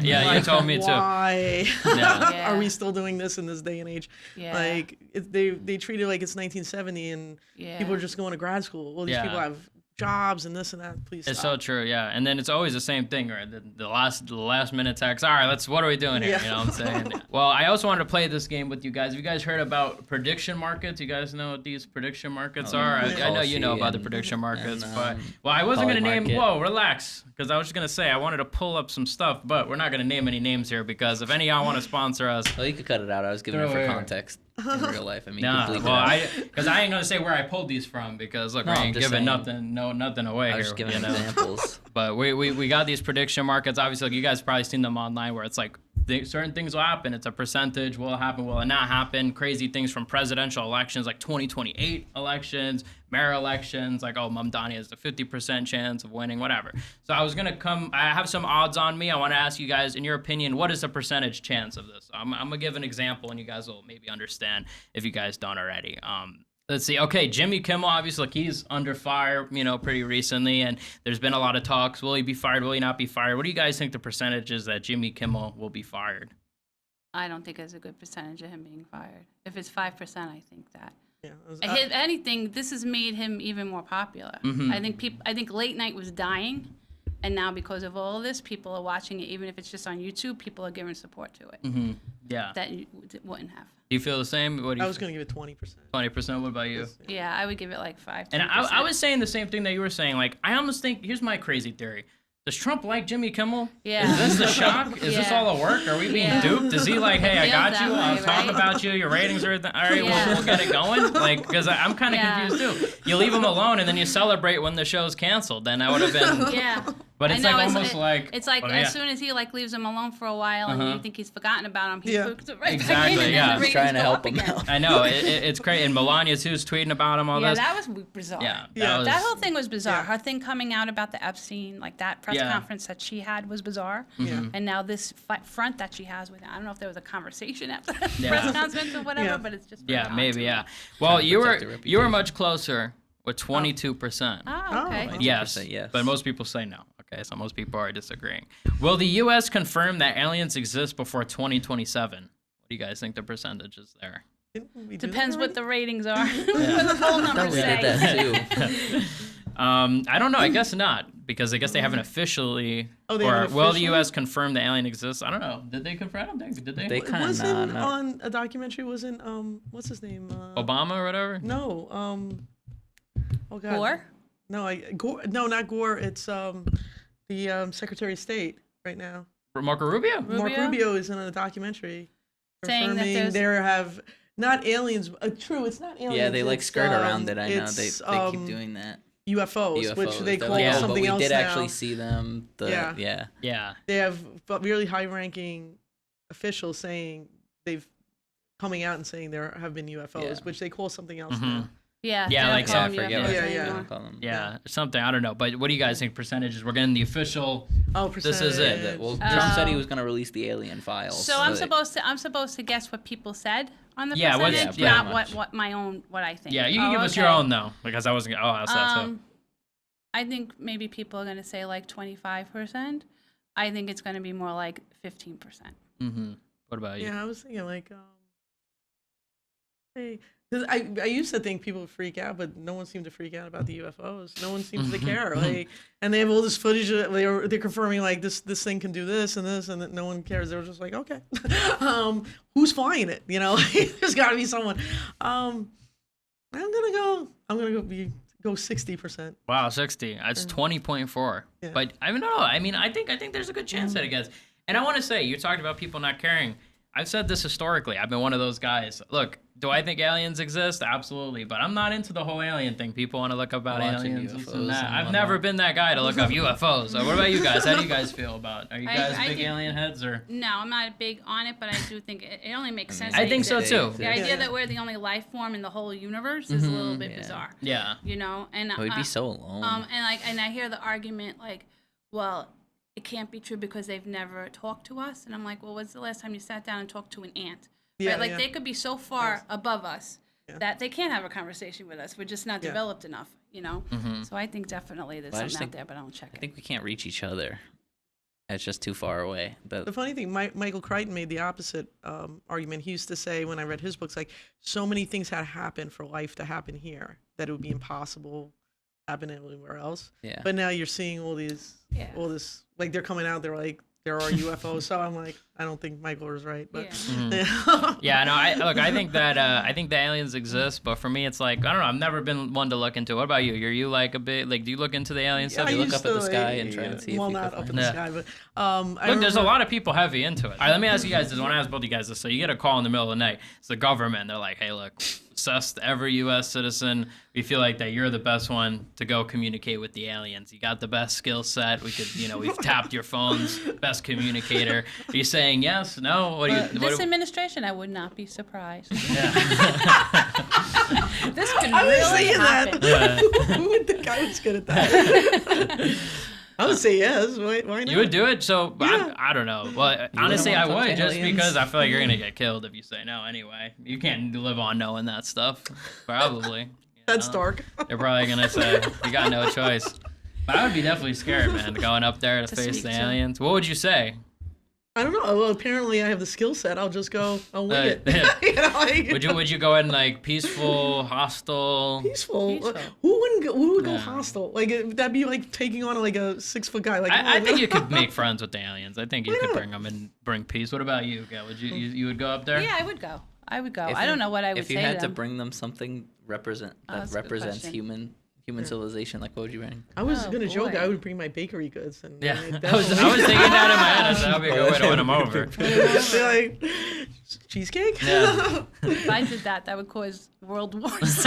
Speaker 1: Yeah, you
Speaker 2: Like,
Speaker 1: told me too.
Speaker 2: Why
Speaker 3: Yeah.
Speaker 2: are we still doing this in this day and age?
Speaker 3: Yeah.
Speaker 2: Like, they treat it like it's 1970 and
Speaker 3: Yeah.
Speaker 2: people are just going to grad school. Well, these
Speaker 1: Yeah.
Speaker 2: people have jobs and this and that. Please
Speaker 1: It's
Speaker 2: stop.
Speaker 1: so true, yeah. And then it's always the same thing, right? The last minute text. All right, what are we doing here?
Speaker 2: Yeah.
Speaker 1: You know what I'm saying? Well, I also wanted to play this game with you guys. Have you guys heard about prediction markets? You guys know what these prediction markets are? I know you know about the prediction markets, but I wasn't gonna name.
Speaker 4: Polymarket.
Speaker 1: Whoa, relax, because I was just gonna say I wanted to pull up some stuff, but we're not gonna name any names here because if any of y'all want to sponsor us.
Speaker 4: Well, you could cut it out. I was giving it
Speaker 1: Throw
Speaker 4: for
Speaker 1: it.
Speaker 4: context in real life. I mean,
Speaker 1: Nah,
Speaker 4: you could bleep
Speaker 1: well,
Speaker 4: it out.
Speaker 1: because I ain't gonna say where I pulled these from because look,
Speaker 4: No,
Speaker 1: we
Speaker 4: I'm
Speaker 1: ain't
Speaker 4: just
Speaker 1: giving
Speaker 4: saying.
Speaker 1: nothing away
Speaker 4: I
Speaker 1: here.
Speaker 4: was just giving
Speaker 1: you know?
Speaker 4: examples.
Speaker 1: But we got these prediction markets. Obviously, like you guys probably seen them online where it's like certain things will happen. It's a percentage. Will it happen? Will it not happen? Crazy things from presidential elections, like 2028 elections, mayor elections, like, oh, Mamdani has a 50% chance of winning, whatever. So I have some odds on me. I want to ask you guys, in your opinion, what is the percentage chance of this? I'm going to give an example, and you guys will maybe understand if you guys don't already. Let's see. Okay, Jimmy Kimmel, obviously, like, he's under fire, pretty recently, and there's been a lot of talks. Will he be fired? Will he not be fired? What do you guys think the percentage is that Jimmy Kimmel will be fired?
Speaker 3: I don't think there's a good percentage of him being fired. If it's 5%, I think that.
Speaker 2: Yeah,
Speaker 3: If anything, this has made him even more popular.
Speaker 1: Mm-hmm.
Speaker 3: I think late night was dying And now because of all this, people are watching it. Even if it's just on YouTube, people are giving support to it.
Speaker 1: Mm-hmm. Yeah.
Speaker 3: That you wouldn't have.
Speaker 1: Do you feel the same? What do you
Speaker 2: I was going to give it 20%.
Speaker 1: 20%. What about you?
Speaker 3: Yeah, I would give it like 5.
Speaker 1: And I was saying the same thing that you were saying. Like, I almost think, here's my crazy theory. Does Trump like Jimmy Kimmel?
Speaker 3: Yeah.
Speaker 1: Is this the shock? Is this all a work? Are we being duped? Is he like, hey, I
Speaker 3: Feels
Speaker 1: got
Speaker 3: that
Speaker 1: you. I'll
Speaker 3: way,
Speaker 1: talk
Speaker 3: right?
Speaker 1: about you. Your ratings are, all right,
Speaker 3: Yeah.
Speaker 1: we'll get it going. Like, because I'm kind of confused too. You leave him alone and then you celebrate when the show's canceled. Then I would have been.
Speaker 3: Yeah.
Speaker 1: But it's
Speaker 3: I know,
Speaker 1: like almost like.
Speaker 3: It's like
Speaker 1: oh,
Speaker 3: as
Speaker 1: yeah.
Speaker 3: soon as he like leaves him alone for a while and you think he's forgotten about him, he puts it right
Speaker 1: Exactly,
Speaker 3: back in and
Speaker 1: yeah.
Speaker 3: then the
Speaker 1: He's
Speaker 3: ratings
Speaker 4: trying to
Speaker 3: go
Speaker 4: help
Speaker 3: up
Speaker 4: him
Speaker 3: again.
Speaker 4: out.
Speaker 1: I know. It's crazy. And Melania too is tweeting about him all
Speaker 3: Yeah,
Speaker 1: this.
Speaker 3: that was bizarre.
Speaker 1: Yeah.
Speaker 2: Yeah.
Speaker 3: That whole thing was bizarre.
Speaker 2: Yeah.
Speaker 3: Her thing coming out about the Epstein, like that press
Speaker 1: Yeah.
Speaker 3: conference that she had was bizarre.
Speaker 2: Yeah.
Speaker 3: And now this front that she has with, I don't know if there was a conversation after the
Speaker 1: Yeah.
Speaker 3: press conference or whatever,
Speaker 2: Yeah.
Speaker 3: but it's just very
Speaker 1: Yeah,
Speaker 3: odd
Speaker 1: maybe,
Speaker 3: to me.
Speaker 1: yeah. Well,
Speaker 4: to
Speaker 1: you
Speaker 4: protect the
Speaker 1: were
Speaker 4: reputation.
Speaker 1: much closer with 22%.
Speaker 3: Oh, okay.
Speaker 2: Oh.
Speaker 1: Yes,
Speaker 4: 20%, yes.
Speaker 1: but most people say no. Okay, so most people are disagreeing. Will the U.S. confirm that aliens exist before 2027? What do you guys think the percentage is there?
Speaker 2: Didn't we do that
Speaker 3: Depends what
Speaker 2: already?
Speaker 3: the ratings are. What the poll numbers
Speaker 4: we
Speaker 3: say.
Speaker 4: did that too.
Speaker 1: I don't know. I guess not, because I guess they haven't officially.
Speaker 2: Oh, they
Speaker 1: or
Speaker 2: haven't
Speaker 1: will the
Speaker 2: officially?
Speaker 1: U.S. confirm the alien exists? I don't know. Did they confirm? I don't think. Did they?
Speaker 4: They kind of
Speaker 2: Wasn't on a documentary, wasn't, what's his name?
Speaker 1: Obama or whatever?
Speaker 2: No, oh God.
Speaker 3: Gore?
Speaker 2: No, Gore, no, not Gore. It's, the Secretary of State right now.
Speaker 1: Marco Rubio?
Speaker 2: Mark
Speaker 3: Rubio?
Speaker 2: Rubio is in a documentary
Speaker 3: Saying that
Speaker 2: confirming
Speaker 3: there's-
Speaker 2: there have, not aliens, true, it's not aliens.
Speaker 4: Yeah, they like
Speaker 2: it's,
Speaker 4: skirt around it. I know
Speaker 2: it's,
Speaker 4: they keep doing that.
Speaker 2: UFOs, which they
Speaker 4: They're
Speaker 2: call
Speaker 4: like,
Speaker 1: Yeah.
Speaker 4: oh,
Speaker 2: something
Speaker 4: but
Speaker 2: else
Speaker 4: we did
Speaker 2: now.
Speaker 4: actually see them.
Speaker 2: Yeah.
Speaker 1: Yeah.
Speaker 2: They have really high-ranking officials saying they've coming out and saying there have been UFOs,
Speaker 4: Yeah.
Speaker 2: which they call something else
Speaker 1: Mhm.
Speaker 2: now.
Speaker 3: Yeah.
Speaker 1: Yeah,
Speaker 3: they
Speaker 1: like
Speaker 3: don't call
Speaker 4: I
Speaker 3: them
Speaker 4: forget
Speaker 3: UFOs
Speaker 4: what
Speaker 2: Yeah,
Speaker 4: they
Speaker 3: anymore.
Speaker 4: call them.
Speaker 1: Yeah, something. I don't know. But what do you guys think percentages? We're getting the official.
Speaker 2: Oh,
Speaker 1: This is it.
Speaker 2: percentage.
Speaker 4: Well, Trump said he
Speaker 3: Oh.
Speaker 4: was going to release the alien files.
Speaker 3: So I'm
Speaker 4: they-
Speaker 3: supposed to guess what people said on the
Speaker 1: Yeah, what's-
Speaker 3: percentage,
Speaker 1: yeah,
Speaker 3: not
Speaker 4: pretty
Speaker 3: what,
Speaker 4: much.
Speaker 3: what my own what I think.
Speaker 1: Yeah, you can
Speaker 3: Oh,
Speaker 1: give us your
Speaker 3: okay.
Speaker 1: own though, because I wasn't. Oh, I was that too.
Speaker 3: I think maybe people are going to say like 25%. I think it's going to be more like 15%.
Speaker 1: Mm-hmm. What about you?
Speaker 2: Yeah, I was thinking like, hey, because I used to think people would freak out, but no one seemed to freak out about the UFOs. No one seems to care. Like, and they have all this footage. They're confirming like this thing can do this and this, and that no one cares. They were just like, okay, who's flying it? You know, there's got to be someone. I'm gonna go 60%.
Speaker 1: Wow, 60. That's 20.4.
Speaker 2: Yeah.
Speaker 1: But I don't know. I mean, I think there's a good chance that it gets. And I want to say, you talked about people not caring. I've said this historically. I've been one of those guys. Look, do I think aliens exist? Absolutely. But I'm not into the whole alien thing. People want to look up about
Speaker 4: Watching
Speaker 1: aliens. This
Speaker 4: UFOs
Speaker 1: and that.
Speaker 4: and
Speaker 1: I've
Speaker 4: whatnot.
Speaker 1: never been that guy to look up UFOs. So what about you guys? How do you guys feel about? Are you
Speaker 3: I
Speaker 1: guys big
Speaker 3: think-
Speaker 1: alien heads or?
Speaker 3: No, I'm not big on it, but I do think it only makes sense.
Speaker 1: I
Speaker 3: that
Speaker 1: think
Speaker 3: it
Speaker 1: so
Speaker 3: exists.
Speaker 1: too.
Speaker 3: The idea
Speaker 2: Yeah.
Speaker 3: that we're the only life form in the whole universe is a little bit
Speaker 4: yeah.
Speaker 3: bizarre.
Speaker 1: Yeah.
Speaker 3: You know, and
Speaker 4: We'd be so alone.
Speaker 3: and I hear the argument like, well, it can't be true because they've never talked to us, and I'm like, well, when's the last time you sat down and talked to an ant?
Speaker 2: Yeah,
Speaker 3: right? Like
Speaker 2: yeah.
Speaker 3: they could be so far
Speaker 2: Yes.
Speaker 3: above us
Speaker 2: Yeah.
Speaker 3: that they can't have a conversation with us. We're just not
Speaker 2: Yeah.
Speaker 3: developed enough, you know.
Speaker 1: Mm-hmm.
Speaker 3: So I think definitely there's
Speaker 4: But I just
Speaker 3: something out
Speaker 4: think-
Speaker 3: there, but I don't check
Speaker 4: I
Speaker 3: it.
Speaker 4: think we can't reach each other. It's just too far away.
Speaker 2: The funny thing, Michael Crichton made the opposite argument. He used to say when I read his books, like so many things had to happen for life to happen here that it would be impossible to happen anywhere else.
Speaker 4: Yeah.
Speaker 2: But now you're seeing all this, like they're coming out. They're like there are UFOs. So I'm like, I don't think Michael was right. But
Speaker 1: Yeah, no, I think that I think the aliens exist, but for me, it's like I don't know. I've never been one to look into. What about you? Are you like a bit like? Do you look into the alien stuff?
Speaker 2: I
Speaker 4: You look
Speaker 2: used
Speaker 4: up at the
Speaker 2: to,
Speaker 4: sky and try and see if
Speaker 2: well,
Speaker 4: you
Speaker 2: not
Speaker 4: can
Speaker 2: up
Speaker 4: find
Speaker 2: in the
Speaker 1: it.
Speaker 2: sky, but I
Speaker 1: Look, there's a
Speaker 2: remember-
Speaker 1: lot of people heavy into it. All right, let me ask you guys this. I want to ask both you guys this. So you get a call in the middle of the night. It's the government. They're like, hey, look, assessed every U.S. citizen. We feel like that you're the best one to go communicate with the aliens. You got the best skill set. We could, we've tapped your phones. Best communicator. Are you saying yes? No? What do you?
Speaker 3: This administration, I would not be surprised.
Speaker 1: Yeah.
Speaker 3: This could
Speaker 2: I was
Speaker 3: really
Speaker 2: saying
Speaker 3: happen.
Speaker 2: that. Who would think I was good at that? I would say yes. Why not?
Speaker 1: You would do it? So
Speaker 2: Yeah.
Speaker 1: I don't know. Well, honestly, I
Speaker 4: wanna talk
Speaker 1: would
Speaker 4: to
Speaker 1: just
Speaker 4: aliens?
Speaker 1: because I feel like you're gonna get killed if you say no. Anyway, you can't live on knowing that stuff. Probably. you
Speaker 2: That's
Speaker 1: know?
Speaker 2: dark.
Speaker 1: They're probably gonna say you got no choice. But I would be definitely scared, man, going up there to face
Speaker 3: speak
Speaker 1: the
Speaker 3: to-
Speaker 1: aliens. What would you say?
Speaker 2: I don't know. Well, apparently I have the skill set. I'll just go. I'll wing it.
Speaker 1: Yeah.
Speaker 2: You know, like,
Speaker 1: Would you go in like peaceful, hostile?
Speaker 2: peaceful.
Speaker 3: Peaceful.
Speaker 2: Who would go
Speaker 1: Yeah.
Speaker 2: hostile? Like that'd be like taking on like a 6-foot guy. Like
Speaker 1: I think you could make friends with the aliens. I think you
Speaker 2: Why
Speaker 1: could
Speaker 2: not?
Speaker 1: bring them and bring peace. What about you, Gail? Would you would go up there?
Speaker 3: Yeah, I would go.
Speaker 4: If
Speaker 3: I
Speaker 4: you-
Speaker 3: don't know what I would
Speaker 4: If
Speaker 3: say
Speaker 4: you had
Speaker 3: to
Speaker 4: to
Speaker 3: them.
Speaker 4: bring them something that
Speaker 3: that's a good
Speaker 4: represents
Speaker 3: question.
Speaker 4: human civilization, like what would you bring?
Speaker 2: I was
Speaker 3: Oh,
Speaker 2: gonna joke
Speaker 3: boy.
Speaker 2: I would bring my bakery goods and
Speaker 1: Yeah,
Speaker 2: mean,
Speaker 1: I was thinking that in my head. I said that would be a good way to win them over.
Speaker 2: be like cheesecake.
Speaker 1: Yeah.
Speaker 3: If I did that, that would cause world wars.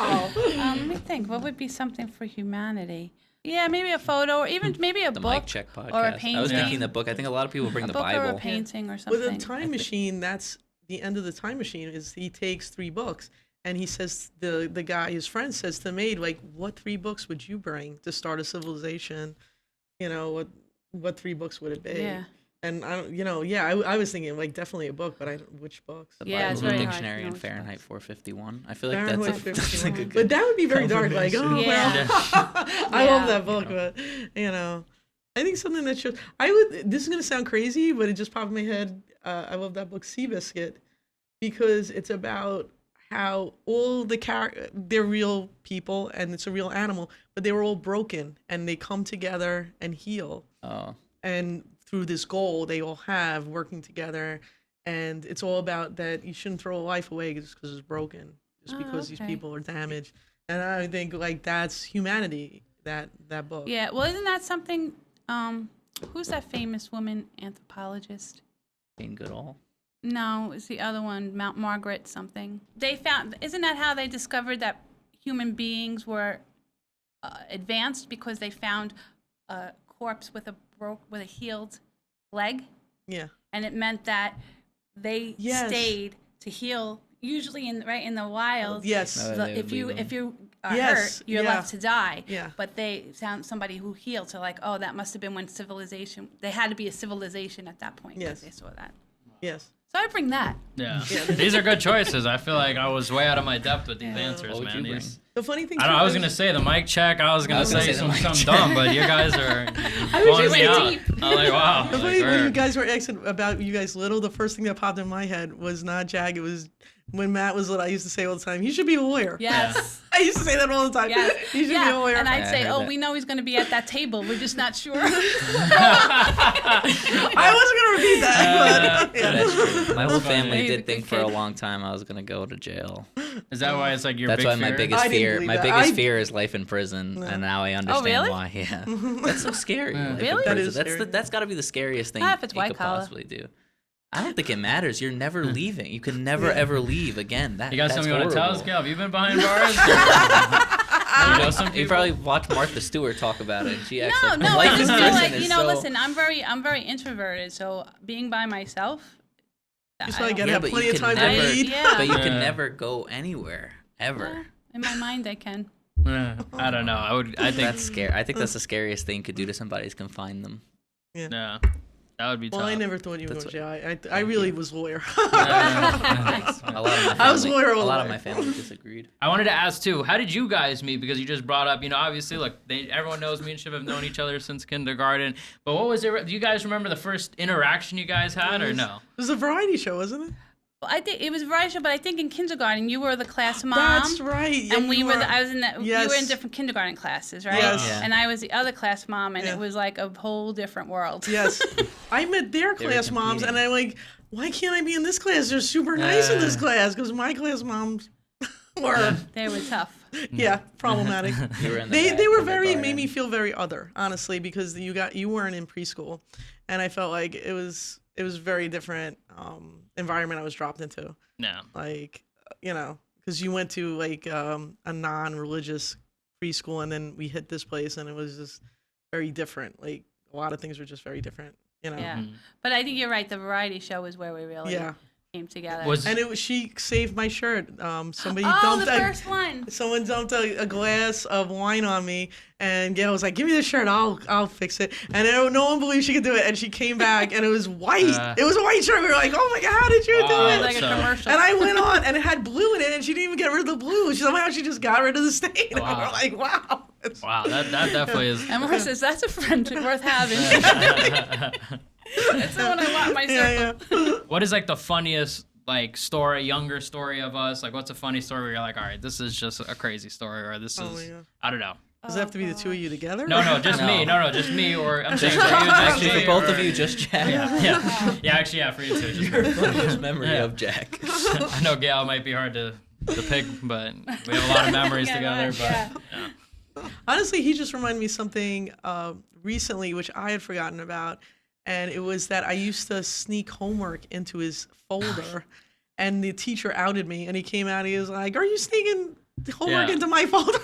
Speaker 2: Oh.
Speaker 3: Let me think. What would be something for humanity? Yeah, maybe a photo, or even maybe a
Speaker 4: The
Speaker 3: book
Speaker 4: Mike Check podcast.
Speaker 3: or a
Speaker 4: I
Speaker 3: painting.
Speaker 4: was thinking the book. I think a lot of people bring
Speaker 3: a
Speaker 4: the
Speaker 3: book or a
Speaker 4: Bible.
Speaker 3: painting or something.
Speaker 2: With a time machine, that's the end of the time machine. Is he takes 3 books and he says the guy, his friend, says to the maid, like, what 3 books would you bring to start a civilization? You know, what 3 books would it be?
Speaker 3: Yeah.
Speaker 2: And I don't, I was thinking like definitely a book, but I don't which books.
Speaker 4: The
Speaker 3: Yeah, it's
Speaker 4: Bible,
Speaker 3: very
Speaker 4: the
Speaker 3: hard to
Speaker 4: dictionary,
Speaker 3: know
Speaker 4: and
Speaker 3: which
Speaker 4: Fahrenheit
Speaker 3: books.
Speaker 4: 451. I feel like
Speaker 2: Fahrenheit
Speaker 4: that's
Speaker 2: 51.
Speaker 4: like a good.
Speaker 2: But that would be very dark. Like, oh
Speaker 3: Yeah.
Speaker 2: well, I
Speaker 3: Yeah.
Speaker 2: love that book, but I think something that should. This is gonna sound crazy, but it just popped in my head. I love that book, Seabiscuit, because it's about how all the they're real people and it's a real animal, but they were all broken and they come together and heal.
Speaker 4: Oh,
Speaker 2: And through this goal they all have working together, and it's all about that you shouldn't throw a life away just because it's broken, just
Speaker 3: Oh,
Speaker 2: because these
Speaker 3: okay.
Speaker 2: people are damaged. And I think like that's humanity. That book.
Speaker 3: Yeah, well, isn't that something? Who's that famous woman anthropologist?
Speaker 4: Jane Goodall.
Speaker 3: No, it's the other one, Mount Margaret something. They found, isn't that how they discovered that human beings were advanced, because they found a corpse with a healed leg,
Speaker 2: Yeah.
Speaker 3: and it meant that they
Speaker 2: Yes.
Speaker 3: stayed to heal. Usually in the wild,
Speaker 2: Yes.
Speaker 4: No,
Speaker 3: the-
Speaker 4: they
Speaker 3: if
Speaker 4: would
Speaker 3: you
Speaker 4: leave
Speaker 3: if you are
Speaker 2: Yes,
Speaker 3: hurt, you're
Speaker 2: yeah.
Speaker 3: left to die.
Speaker 2: Yeah.
Speaker 3: But they found somebody who healed, so like, oh, that must have been when civilization. They had to be a civilization at that point. 'Cause
Speaker 2: Yes.
Speaker 3: they saw that.
Speaker 2: Yes.
Speaker 3: So I bring that.
Speaker 1: Yeah. These are good choices. I feel like I was way out of my depth with these answers,
Speaker 4: What would
Speaker 1: man.
Speaker 4: you bring?
Speaker 1: These-
Speaker 2: The funny thing.
Speaker 1: I don't know.
Speaker 2: too
Speaker 1: I was
Speaker 2: is-
Speaker 1: gonna say the mic check. I was gonna
Speaker 4: was gonna
Speaker 1: say
Speaker 4: say the mic
Speaker 1: something
Speaker 4: check.
Speaker 1: dumb, but you guys are
Speaker 2: was
Speaker 1: blowing
Speaker 2: just
Speaker 1: me out.
Speaker 3: deep.
Speaker 1: I'm like, wow.
Speaker 2: The
Speaker 1: Like,
Speaker 2: funny when
Speaker 1: where-
Speaker 2: you guys were asking about you guys little, the first thing that popped in my head was not Jag. It was when Matt was little. I used to say all the time, "He should be a lawyer."
Speaker 3: Yes.
Speaker 2: I used to say that all the time.
Speaker 3: Yes.
Speaker 2: He should be a
Speaker 3: Yeah.
Speaker 2: lawyer.
Speaker 3: And I'd
Speaker 4: Yeah, I
Speaker 3: say,
Speaker 4: heard
Speaker 3: oh,
Speaker 4: that.
Speaker 3: we know he's going to be at that table. We're just not sure.
Speaker 2: I wasn't gonna repeat that, but yeah.
Speaker 4: That's true. My whole family
Speaker 3: He's a
Speaker 4: did
Speaker 3: good
Speaker 4: think for a
Speaker 3: kid.
Speaker 4: long time I was gonna go to jail.
Speaker 1: Is that why it's like your
Speaker 4: That's
Speaker 1: big
Speaker 4: why
Speaker 1: fear?
Speaker 4: my biggest
Speaker 2: I didn't
Speaker 4: fear.
Speaker 2: believe
Speaker 4: My
Speaker 2: that.
Speaker 4: biggest
Speaker 2: I-
Speaker 4: fear is life in prison, and now I understand
Speaker 3: really?
Speaker 4: why. Yeah, that's so scary. Life in
Speaker 3: Really?
Speaker 2: That
Speaker 4: prison.
Speaker 2: is
Speaker 4: That's
Speaker 2: scary.
Speaker 4: that's got to be the scariest thing
Speaker 3: Not if it's
Speaker 4: you
Speaker 3: white
Speaker 4: could
Speaker 3: collar.
Speaker 4: possibly do. I don't think it matters. You're never leaving. You can never ever leave again. That
Speaker 1: You got
Speaker 4: that's
Speaker 1: something you want to tell us,
Speaker 4: horrible.
Speaker 1: Gal? Have you been behind bars? you know some
Speaker 4: You
Speaker 1: people?
Speaker 4: probably watched Martha Stewart talk about it. And she acts
Speaker 3: No,
Speaker 4: like
Speaker 3: no.
Speaker 4: life
Speaker 3: I
Speaker 4: in
Speaker 3: just feel
Speaker 4: prison
Speaker 3: like,
Speaker 4: is
Speaker 3: you know,
Speaker 4: so-
Speaker 3: listen, I'm very introverted, so being by myself.
Speaker 2: Just
Speaker 3: I
Speaker 2: like
Speaker 3: don't-
Speaker 2: gotta have
Speaker 4: but
Speaker 2: plenty
Speaker 4: you
Speaker 2: of
Speaker 4: can
Speaker 2: time
Speaker 4: never,
Speaker 2: to read.
Speaker 3: Yeah.
Speaker 4: but you can
Speaker 1: Yeah.
Speaker 4: never go anywhere ever.
Speaker 3: In my mind, I can.
Speaker 1: I don't know. I think
Speaker 4: That's scary. I think that's the scariest thing you could do to somebody is confine them.
Speaker 1: yeah, that would be
Speaker 2: Well,
Speaker 1: tough.
Speaker 2: I never thought you were
Speaker 4: That's
Speaker 2: going to jail. I really was lawyer.
Speaker 4: A lot of my family,
Speaker 2: I was lawyer all
Speaker 4: a lot
Speaker 2: the
Speaker 4: of
Speaker 2: way.
Speaker 4: my family disagreed.
Speaker 1: I wanted to ask too, how did you guys meet? Because you just brought up, obviously, look, everyone knows me and Shiv have known each other since kindergarten. But what was it? Do you guys remember the first interaction you guys had, or no?
Speaker 2: It was a variety show, wasn't it?
Speaker 3: Well, I think it was a variety show, but I think in kindergarten you were the class mom.
Speaker 2: That's right. Yeah,
Speaker 3: And we
Speaker 2: you
Speaker 3: were.
Speaker 2: were.
Speaker 3: I was in the. You were in
Speaker 2: Yes.
Speaker 3: different kindergarten classes, right?
Speaker 2: Yes.
Speaker 4: Yeah.
Speaker 3: And I was the other class mom, and
Speaker 2: Yeah.
Speaker 3: it was like a whole different world.
Speaker 2: Yes. I met their
Speaker 4: They were
Speaker 2: class moms, and
Speaker 4: competing.
Speaker 2: I'm like, why can't I be in this class? They're super nice in this class, because my class moms were,
Speaker 3: They were tough.
Speaker 2: yeah, problematic.
Speaker 4: You were in the
Speaker 2: They
Speaker 4: back
Speaker 2: were
Speaker 4: of the
Speaker 2: very made
Speaker 4: garden.
Speaker 2: me feel very other, honestly, because you weren't in preschool, and I felt like it was very different environment I was dropped into.
Speaker 1: No.
Speaker 2: Like, because you went to like a non-religious preschool, and then we hit this place, and it was just very different. Like a lot of things were just very different.
Speaker 3: Yeah.
Speaker 1: Mhm.
Speaker 3: But I think you're right. The variety show is where we really
Speaker 2: Yeah.
Speaker 3: came together.
Speaker 1: Was
Speaker 2: And she saved my shirt. Somebody
Speaker 3: oh,
Speaker 2: dumped
Speaker 3: the first one.
Speaker 2: someone dumped a glass of wine on me, and Gail was like, "Give me the shirt, I'll fix it." And no one believed she could do it, and she came back, and it was white. It was a white shirt. We were like, "Oh my god, how did you do
Speaker 1: Wow.
Speaker 2: it?"
Speaker 3: Like a
Speaker 1: So-
Speaker 3: commercial.
Speaker 2: And I went on, and it had blue in it, and she didn't even get rid of the blue. Somehow she just got rid of the stain. And
Speaker 1: Wow.
Speaker 2: we're like, "Wow."
Speaker 1: wow, that definitely is.
Speaker 3: And Maura says, that's a friend worth having. That's the one I want in my circle.
Speaker 2: Yeah.
Speaker 1: What is like the funniest like story, younger story of us? Like, what's a funny story where you're like, all right, this is just a crazy story, or this
Speaker 2: Oh my
Speaker 1: is,
Speaker 2: God.
Speaker 1: I don't know.
Speaker 2: Does it have to be the two of you together?
Speaker 1: No, just
Speaker 4: No.
Speaker 1: me. No, just me. Or I'm saying for you, just
Speaker 4: Actually,
Speaker 1: me,
Speaker 4: for both
Speaker 1: or-
Speaker 4: of you, just Jack.
Speaker 1: Yeah, actually, yeah, for you too. Just
Speaker 4: Your funniest memory
Speaker 1: Yeah.
Speaker 4: of Jack.
Speaker 1: I know Gail might be hard to pick, but we have a lot of memories
Speaker 3: Yeah,
Speaker 1: together.
Speaker 3: yeah.
Speaker 1: But yeah.
Speaker 2: Honestly, he just reminded me of something recently, which I had forgotten about. And it was that I used to sneak homework into his folder. And the teacher outed me. And he came out, he was like, "Are you sneaking homework
Speaker 1: Yeah.
Speaker 2: into my folder?"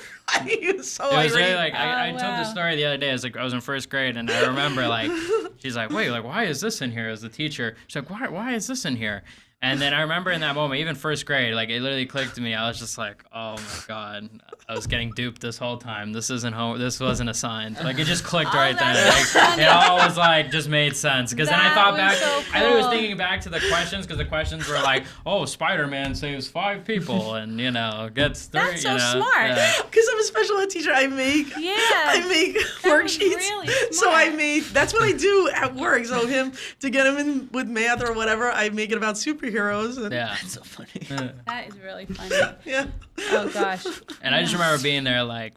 Speaker 2: He was so
Speaker 1: It was really
Speaker 2: irate.
Speaker 1: like I told the
Speaker 3: wow.
Speaker 1: story the other day. I was in first grade, and I remember like she's like, "Wait, like why is this in here?" As the teacher, she's like, "Why is this in here?" And then I remember in that moment, even first grade, like it literally clicked to me. I was just like, "Oh my god, I was getting duped this whole time. This isn't home. This wasn't assigned." Like it just clicked right then.
Speaker 3: that's
Speaker 1: Like,
Speaker 3: funny.
Speaker 1: it all was like just made sense. Because then I
Speaker 3: That
Speaker 1: thought
Speaker 3: was
Speaker 1: back.
Speaker 3: so
Speaker 1: I literally was
Speaker 3: cool.
Speaker 1: thinking back to the questions because the questions were like, "Oh, Spider-Man saves 5 people, and gets 3."
Speaker 3: That's so smart.
Speaker 1: Yeah.
Speaker 2: Because I'm a special ed teacher, I make
Speaker 3: Yeah.
Speaker 2: worksheets.
Speaker 3: was really
Speaker 2: So I
Speaker 3: smart.
Speaker 2: make that's what I do at work. So to get him in with math or whatever, I make it about superheroes. And,
Speaker 1: Yeah.
Speaker 4: That's so funny.
Speaker 3: That is really funny.
Speaker 2: yeah.
Speaker 3: Oh gosh.
Speaker 1: And I just remember being there like,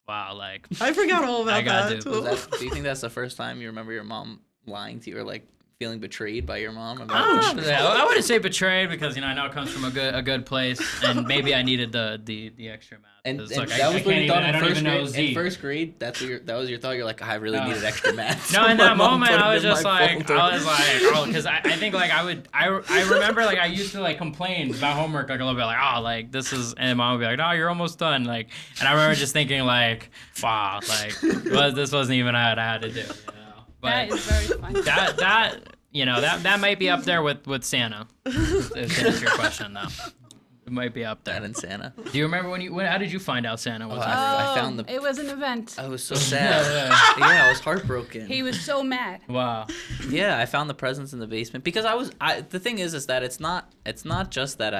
Speaker 1: wow, like
Speaker 2: I forgot all about
Speaker 1: I got
Speaker 2: that
Speaker 1: duped.
Speaker 2: too.
Speaker 4: Do you think that's the first time you remember your mom lying to you, or like feeling betrayed by your mom
Speaker 1: I
Speaker 4: about
Speaker 1: don't know. Yeah, I wouldn't say betrayed because I know it comes from a good place, and maybe I needed the extra math.
Speaker 4: And,
Speaker 1: 'Cause,
Speaker 4: and
Speaker 1: look,
Speaker 4: that was what you thought
Speaker 1: I
Speaker 4: in
Speaker 1: don't
Speaker 4: first
Speaker 1: even know
Speaker 4: grade.
Speaker 1: Z.
Speaker 4: In first grade, that was your thought. You're like, I really
Speaker 1: No.
Speaker 4: needed extra math.
Speaker 1: No,
Speaker 4: So
Speaker 1: in
Speaker 4: my
Speaker 1: that
Speaker 4: mom
Speaker 1: moment,
Speaker 4: put it
Speaker 1: I was
Speaker 4: in
Speaker 1: just
Speaker 4: my
Speaker 1: like,
Speaker 4: folder.
Speaker 1: oh, because I think like I remember like I used to like complain about homework like a little bit like, oh, like this is, and mom would be like, no, you're almost done, like, and I remember just thinking like, wow, like this wasn't even what I had to do, But
Speaker 3: That is very funny.
Speaker 1: that might be up there with Santa. To answer your question, though, it might be up there.
Speaker 4: That and Santa.
Speaker 1: Do you remember how did you find out Santa was?
Speaker 4: I found the.
Speaker 3: It was an event.
Speaker 4: I was so sad. Yeah, I was heartbroken.
Speaker 3: He was so mad.
Speaker 1: Wow.
Speaker 4: Yeah, I found the presents in the basement because the thing is that it's not just that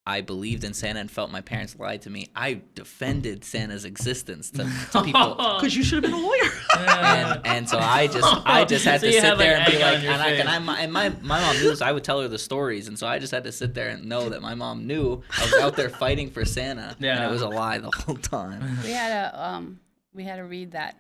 Speaker 4: I believed in Santa and felt my parents lied to me. I defended Santa's existence to people.
Speaker 2: Because you should have been a lawyer.
Speaker 4: And so I just had
Speaker 1: So
Speaker 4: to
Speaker 1: you
Speaker 4: sit
Speaker 1: had,
Speaker 4: there
Speaker 1: like,
Speaker 4: and be
Speaker 1: egg on
Speaker 4: like,
Speaker 1: your
Speaker 4: and my mom knew this. I would tell her the stories, and so I just had to sit there and know that my mom knew I was out there fighting for Santa,
Speaker 1: Yeah.
Speaker 4: and it was a lie the whole time.
Speaker 3: We had to read that.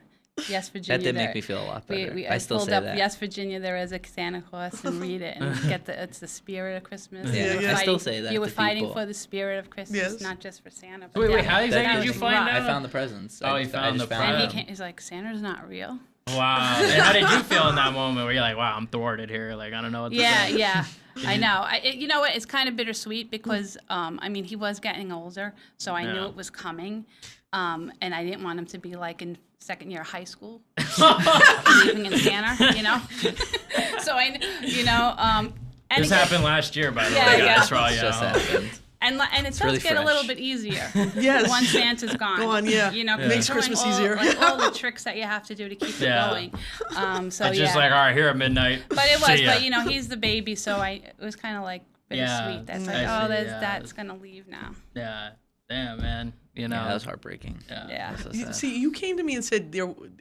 Speaker 3: Yes, Virginia.
Speaker 4: That did
Speaker 3: there-
Speaker 4: make me feel a lot better.
Speaker 3: We
Speaker 4: I still
Speaker 3: pulled
Speaker 4: say
Speaker 3: up
Speaker 4: that.
Speaker 3: Yes, Virginia. There is a Santa Claus, and read it and it's the spirit of Christmas.
Speaker 4: Yeah,
Speaker 3: You were
Speaker 2: I
Speaker 4: still
Speaker 3: fighting-
Speaker 4: say that
Speaker 3: You were
Speaker 4: to
Speaker 3: fighting
Speaker 4: people.
Speaker 3: for the spirit of Christmas,
Speaker 2: Yes.
Speaker 3: not just for Santa. But
Speaker 1: Wait,
Speaker 3: that
Speaker 1: how
Speaker 3: was-
Speaker 1: exactly
Speaker 3: that
Speaker 1: did you
Speaker 3: was
Speaker 1: find
Speaker 3: rough.
Speaker 1: out?
Speaker 4: I found the presents.
Speaker 1: Oh, you found the
Speaker 3: And
Speaker 1: presents.
Speaker 3: he's like, Santa's not real.
Speaker 1: Wow. And how did you feel in that moment where you're like, wow, I'm thwarted here. Like, I don't know what to
Speaker 3: Yeah,
Speaker 1: say.
Speaker 3: yeah. I know. You know what? It's kind of bittersweet because, he was getting older, so I knew
Speaker 1: Yeah.
Speaker 3: it was coming. And I didn't want him to be like in second year of high school, believing in Santa, So and
Speaker 1: This
Speaker 3: it-
Speaker 1: happened last year, by the
Speaker 3: Yeah,
Speaker 1: way,
Speaker 3: yeah.
Speaker 1: guys. For all
Speaker 4: It
Speaker 1: you
Speaker 4: just
Speaker 1: know.
Speaker 4: happened.
Speaker 3: and it does
Speaker 4: really
Speaker 3: get a little
Speaker 4: fresh.
Speaker 3: bit easier
Speaker 2: Yes.
Speaker 3: once Santa's gone.
Speaker 2: Gone, yeah.
Speaker 3: doing
Speaker 2: Makes Christmas
Speaker 3: all,
Speaker 2: easier.
Speaker 3: Like, all the tricks that you have to do to keep
Speaker 1: Yeah.
Speaker 3: it going. So
Speaker 1: It's
Speaker 3: yeah.
Speaker 1: just like, all right, here at midnight.
Speaker 3: But it was,
Speaker 1: See ya.
Speaker 3: but he's the baby, so it was kind of like bittersweet.
Speaker 1: Yeah,
Speaker 3: That's
Speaker 1: I
Speaker 3: like,
Speaker 1: see,
Speaker 3: there's
Speaker 1: yeah.
Speaker 3: that's gonna leave now.
Speaker 1: Yeah. Damn, man.
Speaker 4: Yeah, that was heartbreaking.
Speaker 3: Yeah.
Speaker 4: That's so
Speaker 2: You-
Speaker 4: sad.
Speaker 2: See, you came to me and said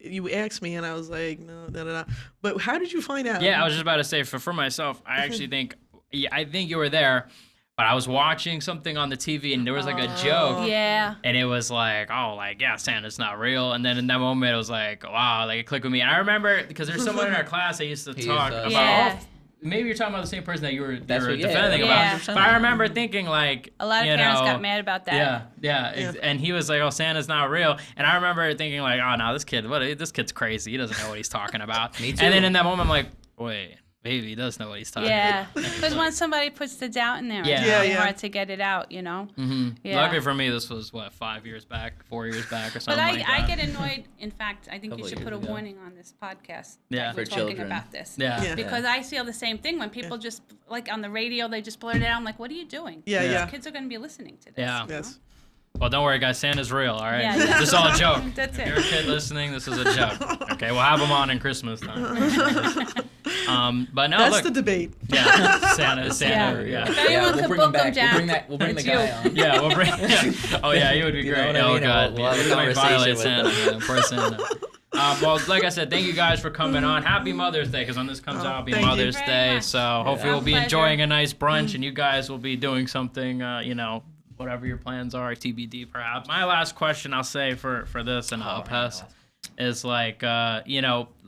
Speaker 2: you asked me, and I was like, no, da da da. But how did you find out?
Speaker 1: Yeah, I was just about to say for myself, I actually think you were there, but I was watching something on the TV and there was like a joke.
Speaker 3: Yeah.
Speaker 1: And it was like, oh, like, yeah, Santa's not real. And then in that moment, it was like, wow, like, it clicked with me. And I remember, because there's someone in our class that used to
Speaker 4: He
Speaker 1: talk
Speaker 4: used to-
Speaker 1: about,
Speaker 3: Yeah.
Speaker 1: maybe you're talking about the same person that you were
Speaker 4: That's what- yeah,
Speaker 1: defending
Speaker 3: yeah.
Speaker 1: about. But I remember thinking, like,
Speaker 3: A lot of
Speaker 1: you
Speaker 3: parents
Speaker 1: know,
Speaker 3: got mad about that.
Speaker 1: Yeah. And he was like, oh, Santa's not real. And I remember thinking, like, oh, no, this kid's crazy. He doesn't know what he's talking about.
Speaker 4: Me too.
Speaker 1: And then in that moment, I'm like, wait. Maybe he does know what he's talking
Speaker 3: Yeah,
Speaker 1: about.
Speaker 3: because once somebody puts the doubt in there,
Speaker 1: Yeah.
Speaker 3: it's
Speaker 1: Yeah,
Speaker 3: really
Speaker 2: yeah.
Speaker 3: hard to get it out,
Speaker 1: Mm-hmm.
Speaker 3: Yeah.
Speaker 1: Luckily for me, this was, 4 years back or
Speaker 3: But
Speaker 1: something
Speaker 3: I,
Speaker 1: like
Speaker 3: I
Speaker 1: that.
Speaker 3: get annoyed. In fact, I think you
Speaker 4: Couple
Speaker 3: should put a
Speaker 4: years ago.
Speaker 3: warning on this podcast.
Speaker 1: Yeah.
Speaker 3: that we're
Speaker 4: For
Speaker 3: talking
Speaker 4: children.
Speaker 3: about this.
Speaker 1: Yeah.
Speaker 2: Yeah.
Speaker 3: Because I feel the same thing when people just, like on the radio, they just blurt it out. I'm like, what are you doing?
Speaker 2: Yeah,
Speaker 1: Yeah.
Speaker 2: yeah.
Speaker 3: Kids are going to be listening to this.
Speaker 1: Yeah.
Speaker 3: you know?
Speaker 2: Yes.
Speaker 1: Well, don't worry, guys. Santa's real, all right?
Speaker 3: Yeah, yeah.
Speaker 1: This is all a joke.
Speaker 3: That's
Speaker 1: If
Speaker 3: it.
Speaker 1: you're a kid listening, this is a joke. Okay, we'll have him on in Christmas time. But no,
Speaker 2: That's
Speaker 1: look.
Speaker 2: the debate.
Speaker 1: Yeah, Santa,
Speaker 3: If
Speaker 1: yeah.
Speaker 3: anyone
Speaker 4: we'll
Speaker 3: could
Speaker 4: bring him
Speaker 3: book them,
Speaker 4: back.
Speaker 3: Jack,
Speaker 4: We'll bring the
Speaker 3: it's
Speaker 4: guy
Speaker 3: you.
Speaker 4: on.
Speaker 1: Yeah, we'll bring. Yeah. Oh yeah, you would be
Speaker 4: You know
Speaker 1: great.
Speaker 4: what I
Speaker 1: Oh
Speaker 4: mean?
Speaker 1: god,
Speaker 4: We'll have a
Speaker 1: we might
Speaker 4: conversation
Speaker 1: violate
Speaker 4: with
Speaker 1: Santa.
Speaker 4: them.
Speaker 1: Man. Poor Santa. Well, like I said, thank you guys for coming on. Happy Mother's Day, because when this comes out, it'll be
Speaker 2: thank you
Speaker 1: Mother's
Speaker 3: very
Speaker 1: Day.
Speaker 3: much.
Speaker 1: So hopefully we'll be
Speaker 3: Pleasure.
Speaker 1: enjoying a nice brunch, and you guys will be doing something, whatever your plans are, TBD perhaps. My last question I'll say for this, and I'll pass, is like,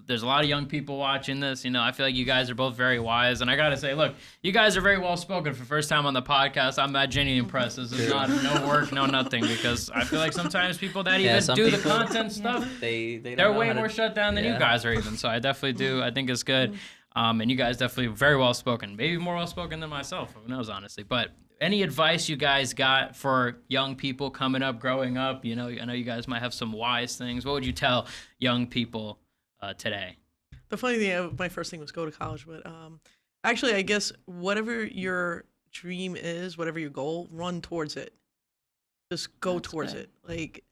Speaker 1: there's a lot of young people watching this. I feel like you guys are both very wise, and I gotta say, look, you guys are very well spoken for first time on the podcast. I'm genuinely impressed. This is not no work, no nothing, because I feel like sometimes people that even
Speaker 4: some
Speaker 1: do the
Speaker 4: people-
Speaker 1: content stuff,
Speaker 4: They're
Speaker 1: they're way more shut down than you
Speaker 4: Yeah.
Speaker 1: guys are even. So I definitely do. I think it's good. And you guys definitely very well spoken. Maybe more well spoken than myself. Who knows, honestly. But any advice you guys got for young people coming up, growing up? I know you guys might have some wise things. What would you tell young people today?
Speaker 2: The funny thing, my first thing was go to college, but actually, I guess whatever your dream is, whatever your goal, run towards it. Just go
Speaker 3: That's
Speaker 2: towards
Speaker 3: good.
Speaker 2: it. Like,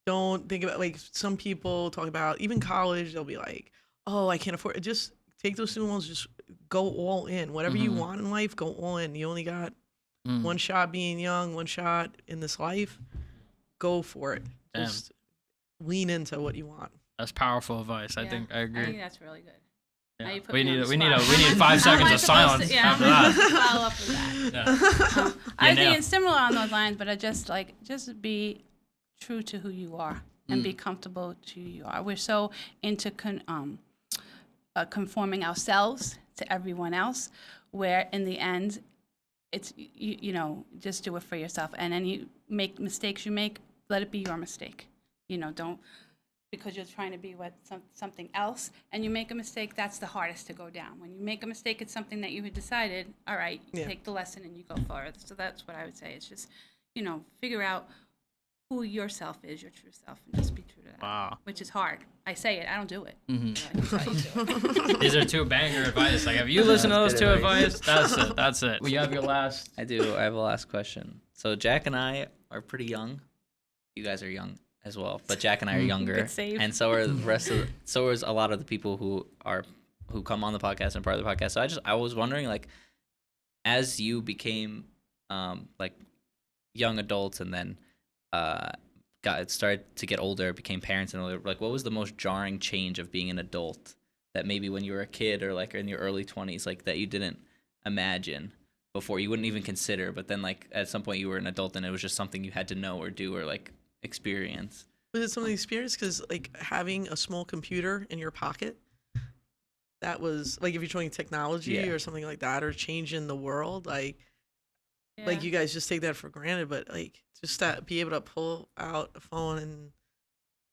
Speaker 2: don't think about, like, some people talk about, even college, they'll be like, oh, I can't afford it. Just take those student loans, just go all in. Whatever you want in life, go all in. You only got one shot being young, one shot in this life. Go for it.
Speaker 1: Damn.
Speaker 2: Just lean into what you want.
Speaker 1: That's powerful advice. I
Speaker 3: Yeah.
Speaker 1: think I
Speaker 3: I
Speaker 1: agree.
Speaker 3: think that's really good.
Speaker 1: Yeah.
Speaker 3: Now you put
Speaker 1: We
Speaker 3: me on
Speaker 1: need
Speaker 3: the
Speaker 1: we need
Speaker 3: spot.
Speaker 1: we need 5
Speaker 3: How am
Speaker 1: seconds
Speaker 3: I
Speaker 1: of
Speaker 3: supposed
Speaker 1: silence
Speaker 3: to-
Speaker 1: after
Speaker 3: I'm
Speaker 1: that.
Speaker 3: supposed to follow up with that.
Speaker 1: Yeah.
Speaker 3: I
Speaker 1: Yeah,
Speaker 3: think
Speaker 1: now.
Speaker 3: it's similar on those lines, but I just be true to who you are and be comfortable to who you are. We're so into conforming ourselves to everyone else, where in the end, it's just do it for yourself. And any mistakes you make, let it be your mistake. Don't, because you're trying to be something else, and you make a mistake, that's the hardest to go down. When you make a mistake, it's something that you had decided, all right, you take the lesson and you go forward. So that's what I would say. It's just, figure out who yourself is, your true self, and just be true to that.
Speaker 1: Wow.
Speaker 3: Which is hard. I say it, I don't do it. But I can tell you to.
Speaker 1: These are 2 banger advice. Like, if you listen to those
Speaker 4: good
Speaker 1: 2
Speaker 4: advice.
Speaker 1: advice, that's it. We have your last.
Speaker 4: I do. I have a last question. So Jack and I are pretty young. You guys are young as well, but Jack and I are younger,
Speaker 3: Good save.
Speaker 4: and so are the rest of. So is a lot of the people who come on the podcast and part of the podcast. So I was wondering, like, as you became like young adults and then started to get older, became parents and older, like, what was the most jarring change of being an adult that maybe when you were a kid or like in your early 20s, like, that you didn't imagine before, you wouldn't even consider, but then like at some point you were an adult and it was just something you had to know or do or like experience?
Speaker 2: Was it some of the experience? Because, like, having a small computer in your pocket, that was, like, if you're showing technology
Speaker 4: Yeah.
Speaker 2: or something like that, or changing the world, like
Speaker 3: Yeah.
Speaker 2: you guys just take that for granted. But, like, just that, be able to pull out a phone, and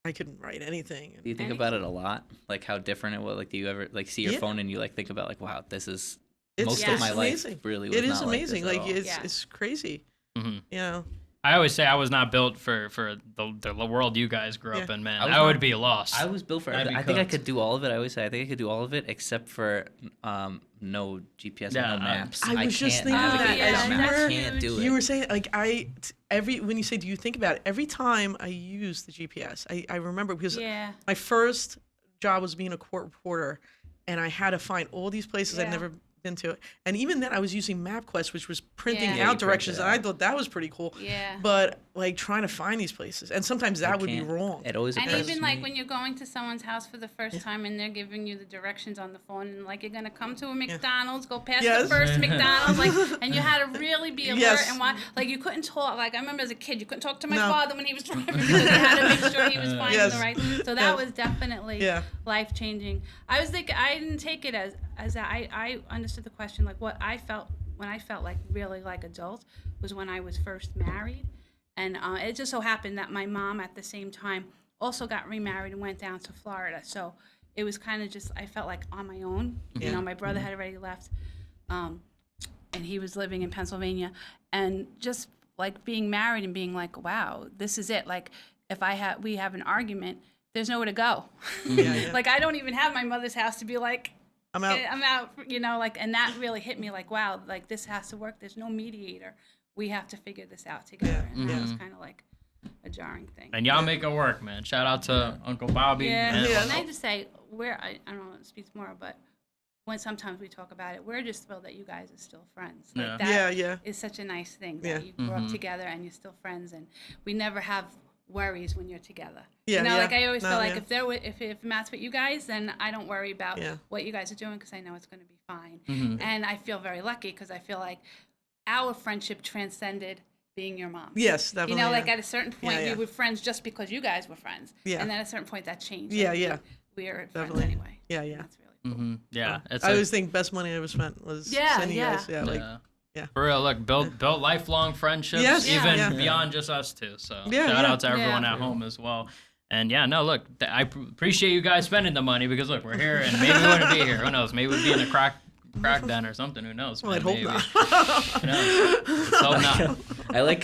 Speaker 2: I couldn't write anything.
Speaker 4: Do you think about it a lot? Like how different it was? Like, do you ever like see your
Speaker 2: Yeah.
Speaker 4: phone and you like think about like, wow, this is
Speaker 2: It's
Speaker 4: most
Speaker 3: Yeah.
Speaker 4: of my
Speaker 2: amazing.
Speaker 4: life really was
Speaker 2: It is
Speaker 4: not
Speaker 2: amazing.
Speaker 4: Like,
Speaker 2: Like,
Speaker 4: this at all.
Speaker 2: it's crazy.
Speaker 1: Mhm. I always say I was not built for the world you guys grew up
Speaker 2: Yeah.
Speaker 1: in, man.
Speaker 4: I was
Speaker 1: I
Speaker 4: not-
Speaker 1: would be lost.
Speaker 4: I was built for
Speaker 1: I'd
Speaker 4: everything.
Speaker 1: be
Speaker 4: I think I
Speaker 1: cooked.
Speaker 4: could do all of it. I always say I think I could do all of it except for no GPS
Speaker 1: Yeah,
Speaker 4: and no maps.
Speaker 2: I was just
Speaker 4: can't
Speaker 2: thinking
Speaker 3: that
Speaker 4: navigate
Speaker 3: as
Speaker 4: without
Speaker 3: you
Speaker 4: maps.
Speaker 3: were-
Speaker 4: I can't do it.
Speaker 2: You were saying, like, when you say, do you think about it? Every time I use the GPS, I remember, because
Speaker 3: Yeah.
Speaker 2: my first job was being a court reporter, and I had to find all these places I'd
Speaker 3: Yeah.
Speaker 2: never been to. And even then, I was using MapQuest, which was printing
Speaker 3: Yeah.
Speaker 4: Yeah, you
Speaker 2: out directions,
Speaker 4: print it
Speaker 2: and I
Speaker 4: out.
Speaker 2: thought that was pretty cool.
Speaker 3: Yeah.
Speaker 2: But, like, trying to find these places, and sometimes that would be
Speaker 4: can't.
Speaker 2: wrong.
Speaker 4: It always
Speaker 3: And
Speaker 4: occurs
Speaker 3: even
Speaker 4: to
Speaker 3: like
Speaker 4: me.
Speaker 3: when you're going to someone's house for the first time and they're giving you the directions on the phone, and like you're gonna come to a McDonald's, go past
Speaker 2: Yes.
Speaker 3: the first McDonald's, like, and you had to really be alert
Speaker 2: Yes.
Speaker 3: and watch. Like, you couldn't talk. Like, I remember as a kid, you couldn't talk to my
Speaker 2: No.
Speaker 3: father when he was driving because you had to make sure he was finding
Speaker 2: Yes.
Speaker 3: the right. So that
Speaker 2: Yes.
Speaker 3: was definitely
Speaker 2: Yeah.
Speaker 3: life changing. I was thinking, I didn't take it as I understood the question, like what I felt when I felt like really like adult was when I was first married. And it just so happened that my mom at the same time also got remarried and went down to Florida. So it was kind of just, I felt like on my own. You know, my brother had already left, and he was living in Pennsylvania. And just like being married and being like, wow, this is it. Like, if we have an argument, there's nowhere to go.
Speaker 2: Yeah.
Speaker 3: Like, I don't even have my mother's house to be like,
Speaker 2: I'm out.
Speaker 3: I'm out, like, and that really hit me like, wow, like, this has to work. There's no mediator. We have to figure this out together.
Speaker 2: Yeah.
Speaker 3: And that was kind of like a jarring thing.
Speaker 1: And y'all make it work, man. Shout out to Uncle Bobby.
Speaker 3: Yeah.
Speaker 1: man.
Speaker 2: Yeah.
Speaker 3: And I just say, I don't know if it speaks more, but when sometimes we talk about it, we're just thrilled that you guys are still friends. Like,
Speaker 1: Yeah.
Speaker 3: that
Speaker 2: Yeah.
Speaker 3: is such a nice thing that
Speaker 2: Yeah.
Speaker 3: you grew up together and you're still friends. And we never have worries when you're together.
Speaker 2: Yeah,
Speaker 3: You know,
Speaker 2: yeah.
Speaker 3: like I always
Speaker 2: No,
Speaker 3: feel like
Speaker 2: yeah.
Speaker 3: if Matt's with you guys, then I don't worry about
Speaker 2: Yeah.
Speaker 3: what you guys are doing because I know it's going to be fine.
Speaker 1: Mm-hmm.
Speaker 3: And I feel very lucky because I feel like our friendship transcended being your mom.
Speaker 2: Yes, definitely.
Speaker 3: You know,
Speaker 2: yeah.
Speaker 3: like at a certain point,
Speaker 2: Yeah, yeah.
Speaker 3: we were friends just because you guys were friends.
Speaker 2: Yeah.
Speaker 3: And then at a certain point, that changed.
Speaker 2: Yeah,
Speaker 3: Like,
Speaker 2: yeah.
Speaker 3: We are friends
Speaker 2: Definitely.
Speaker 3: anyway.
Speaker 2: Yeah, yeah.
Speaker 3: That's really cool.
Speaker 1: Mm-hmm. Yeah, it's
Speaker 2: I
Speaker 1: a-
Speaker 2: always think best money I ever spent was
Speaker 3: Yeah,
Speaker 2: sending you
Speaker 3: yeah.
Speaker 2: guys. Yeah, like, yeah.
Speaker 1: For real, look, built lifelong friendships,
Speaker 2: Yes,
Speaker 1: even
Speaker 2: yeah.
Speaker 1: beyond just us two. So
Speaker 2: Yeah,
Speaker 1: shout
Speaker 2: yeah.
Speaker 1: out to everyone
Speaker 3: Yeah.
Speaker 1: at home as well. And yeah, no, look, I appreciate you guys spending the money because look, we're here and maybe we wouldn't be here. Who knows? Maybe we'd be in a crack den or something. Who knows?
Speaker 2: well, I'd
Speaker 1: man?
Speaker 2: hope
Speaker 1: Maybe.
Speaker 2: not.
Speaker 1: Who knows? Let's hope not.
Speaker 4: I like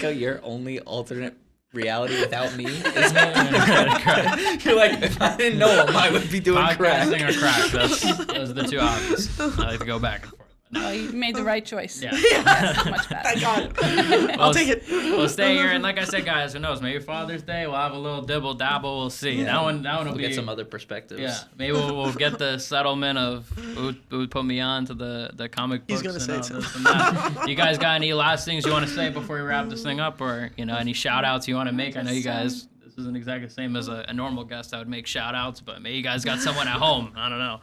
Speaker 4: how your only alternate reality without me is
Speaker 1: Crack.
Speaker 4: you're like, if I didn't know him, I would be doing crack.
Speaker 1: Podcasting or crack. Those are the two options. I like to go back and forth. No.
Speaker 3: Well, you made the right choice.
Speaker 1: Yeah.
Speaker 3: Yes, much better.
Speaker 2: Thank God.
Speaker 1: We'll
Speaker 2: I'll take it.
Speaker 1: We'll stay here, and like I said, guys, who knows? Maybe Father's Day, we'll have a little dibble dabble. We'll see. That one will
Speaker 4: We'll
Speaker 1: be
Speaker 4: get some other perspectives.
Speaker 1: Yeah, maybe we'll get the settlement of who would put me on to the comic books.
Speaker 2: He's gonna say
Speaker 1: and
Speaker 2: too.
Speaker 1: all this and that. You guys got any last things you want to say before we wrap this thing up, or any shout outs you want to make? I know you guys. This isn't exactly the same as a normal guest. I would make shout outs, but maybe you guys got someone at home. I don't know.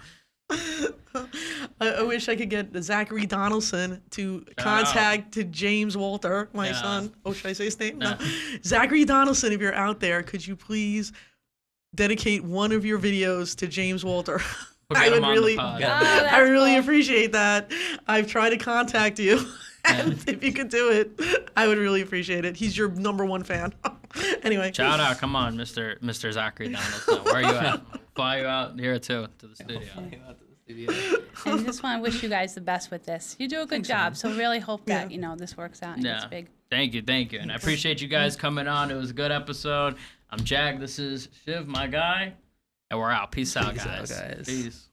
Speaker 2: I wish I could get Zachary Donaldson to
Speaker 1: Shout
Speaker 2: contact to James Walter, my
Speaker 1: Yeah.
Speaker 2: son. Oh, should I say his name? No.
Speaker 1: Yeah.
Speaker 2: Zachary Donaldson, if you're out there, could you please dedicate one of your videos to James Walter?
Speaker 1: We'll
Speaker 2: I
Speaker 1: get
Speaker 2: would
Speaker 1: him on the
Speaker 2: really,
Speaker 1: pod.
Speaker 4: Yeah.
Speaker 3: Oh,
Speaker 2: I really
Speaker 3: cool.
Speaker 2: appreciate that. I've tried to contact you, and if you could do it, I would really appreciate it. He's your number 1 fan. Anyway,
Speaker 1: Shout out, come on, Mr. Zachary Donaldson. Where are you at? Fly you out here too to the studio.
Speaker 3: And just want to wish you guys the best with this. You do a good job, so really hope that
Speaker 2: Yeah.
Speaker 3: this works out and
Speaker 1: Yeah.
Speaker 3: it's big.
Speaker 1: Thank you, and I appreciate you guys coming on. It was a good episode. I'm Jag. This is Shiv, my guy, and we're out. Peace out,
Speaker 4: Peace out,
Speaker 1: guys.
Speaker 4: guys.
Speaker 1: Peace.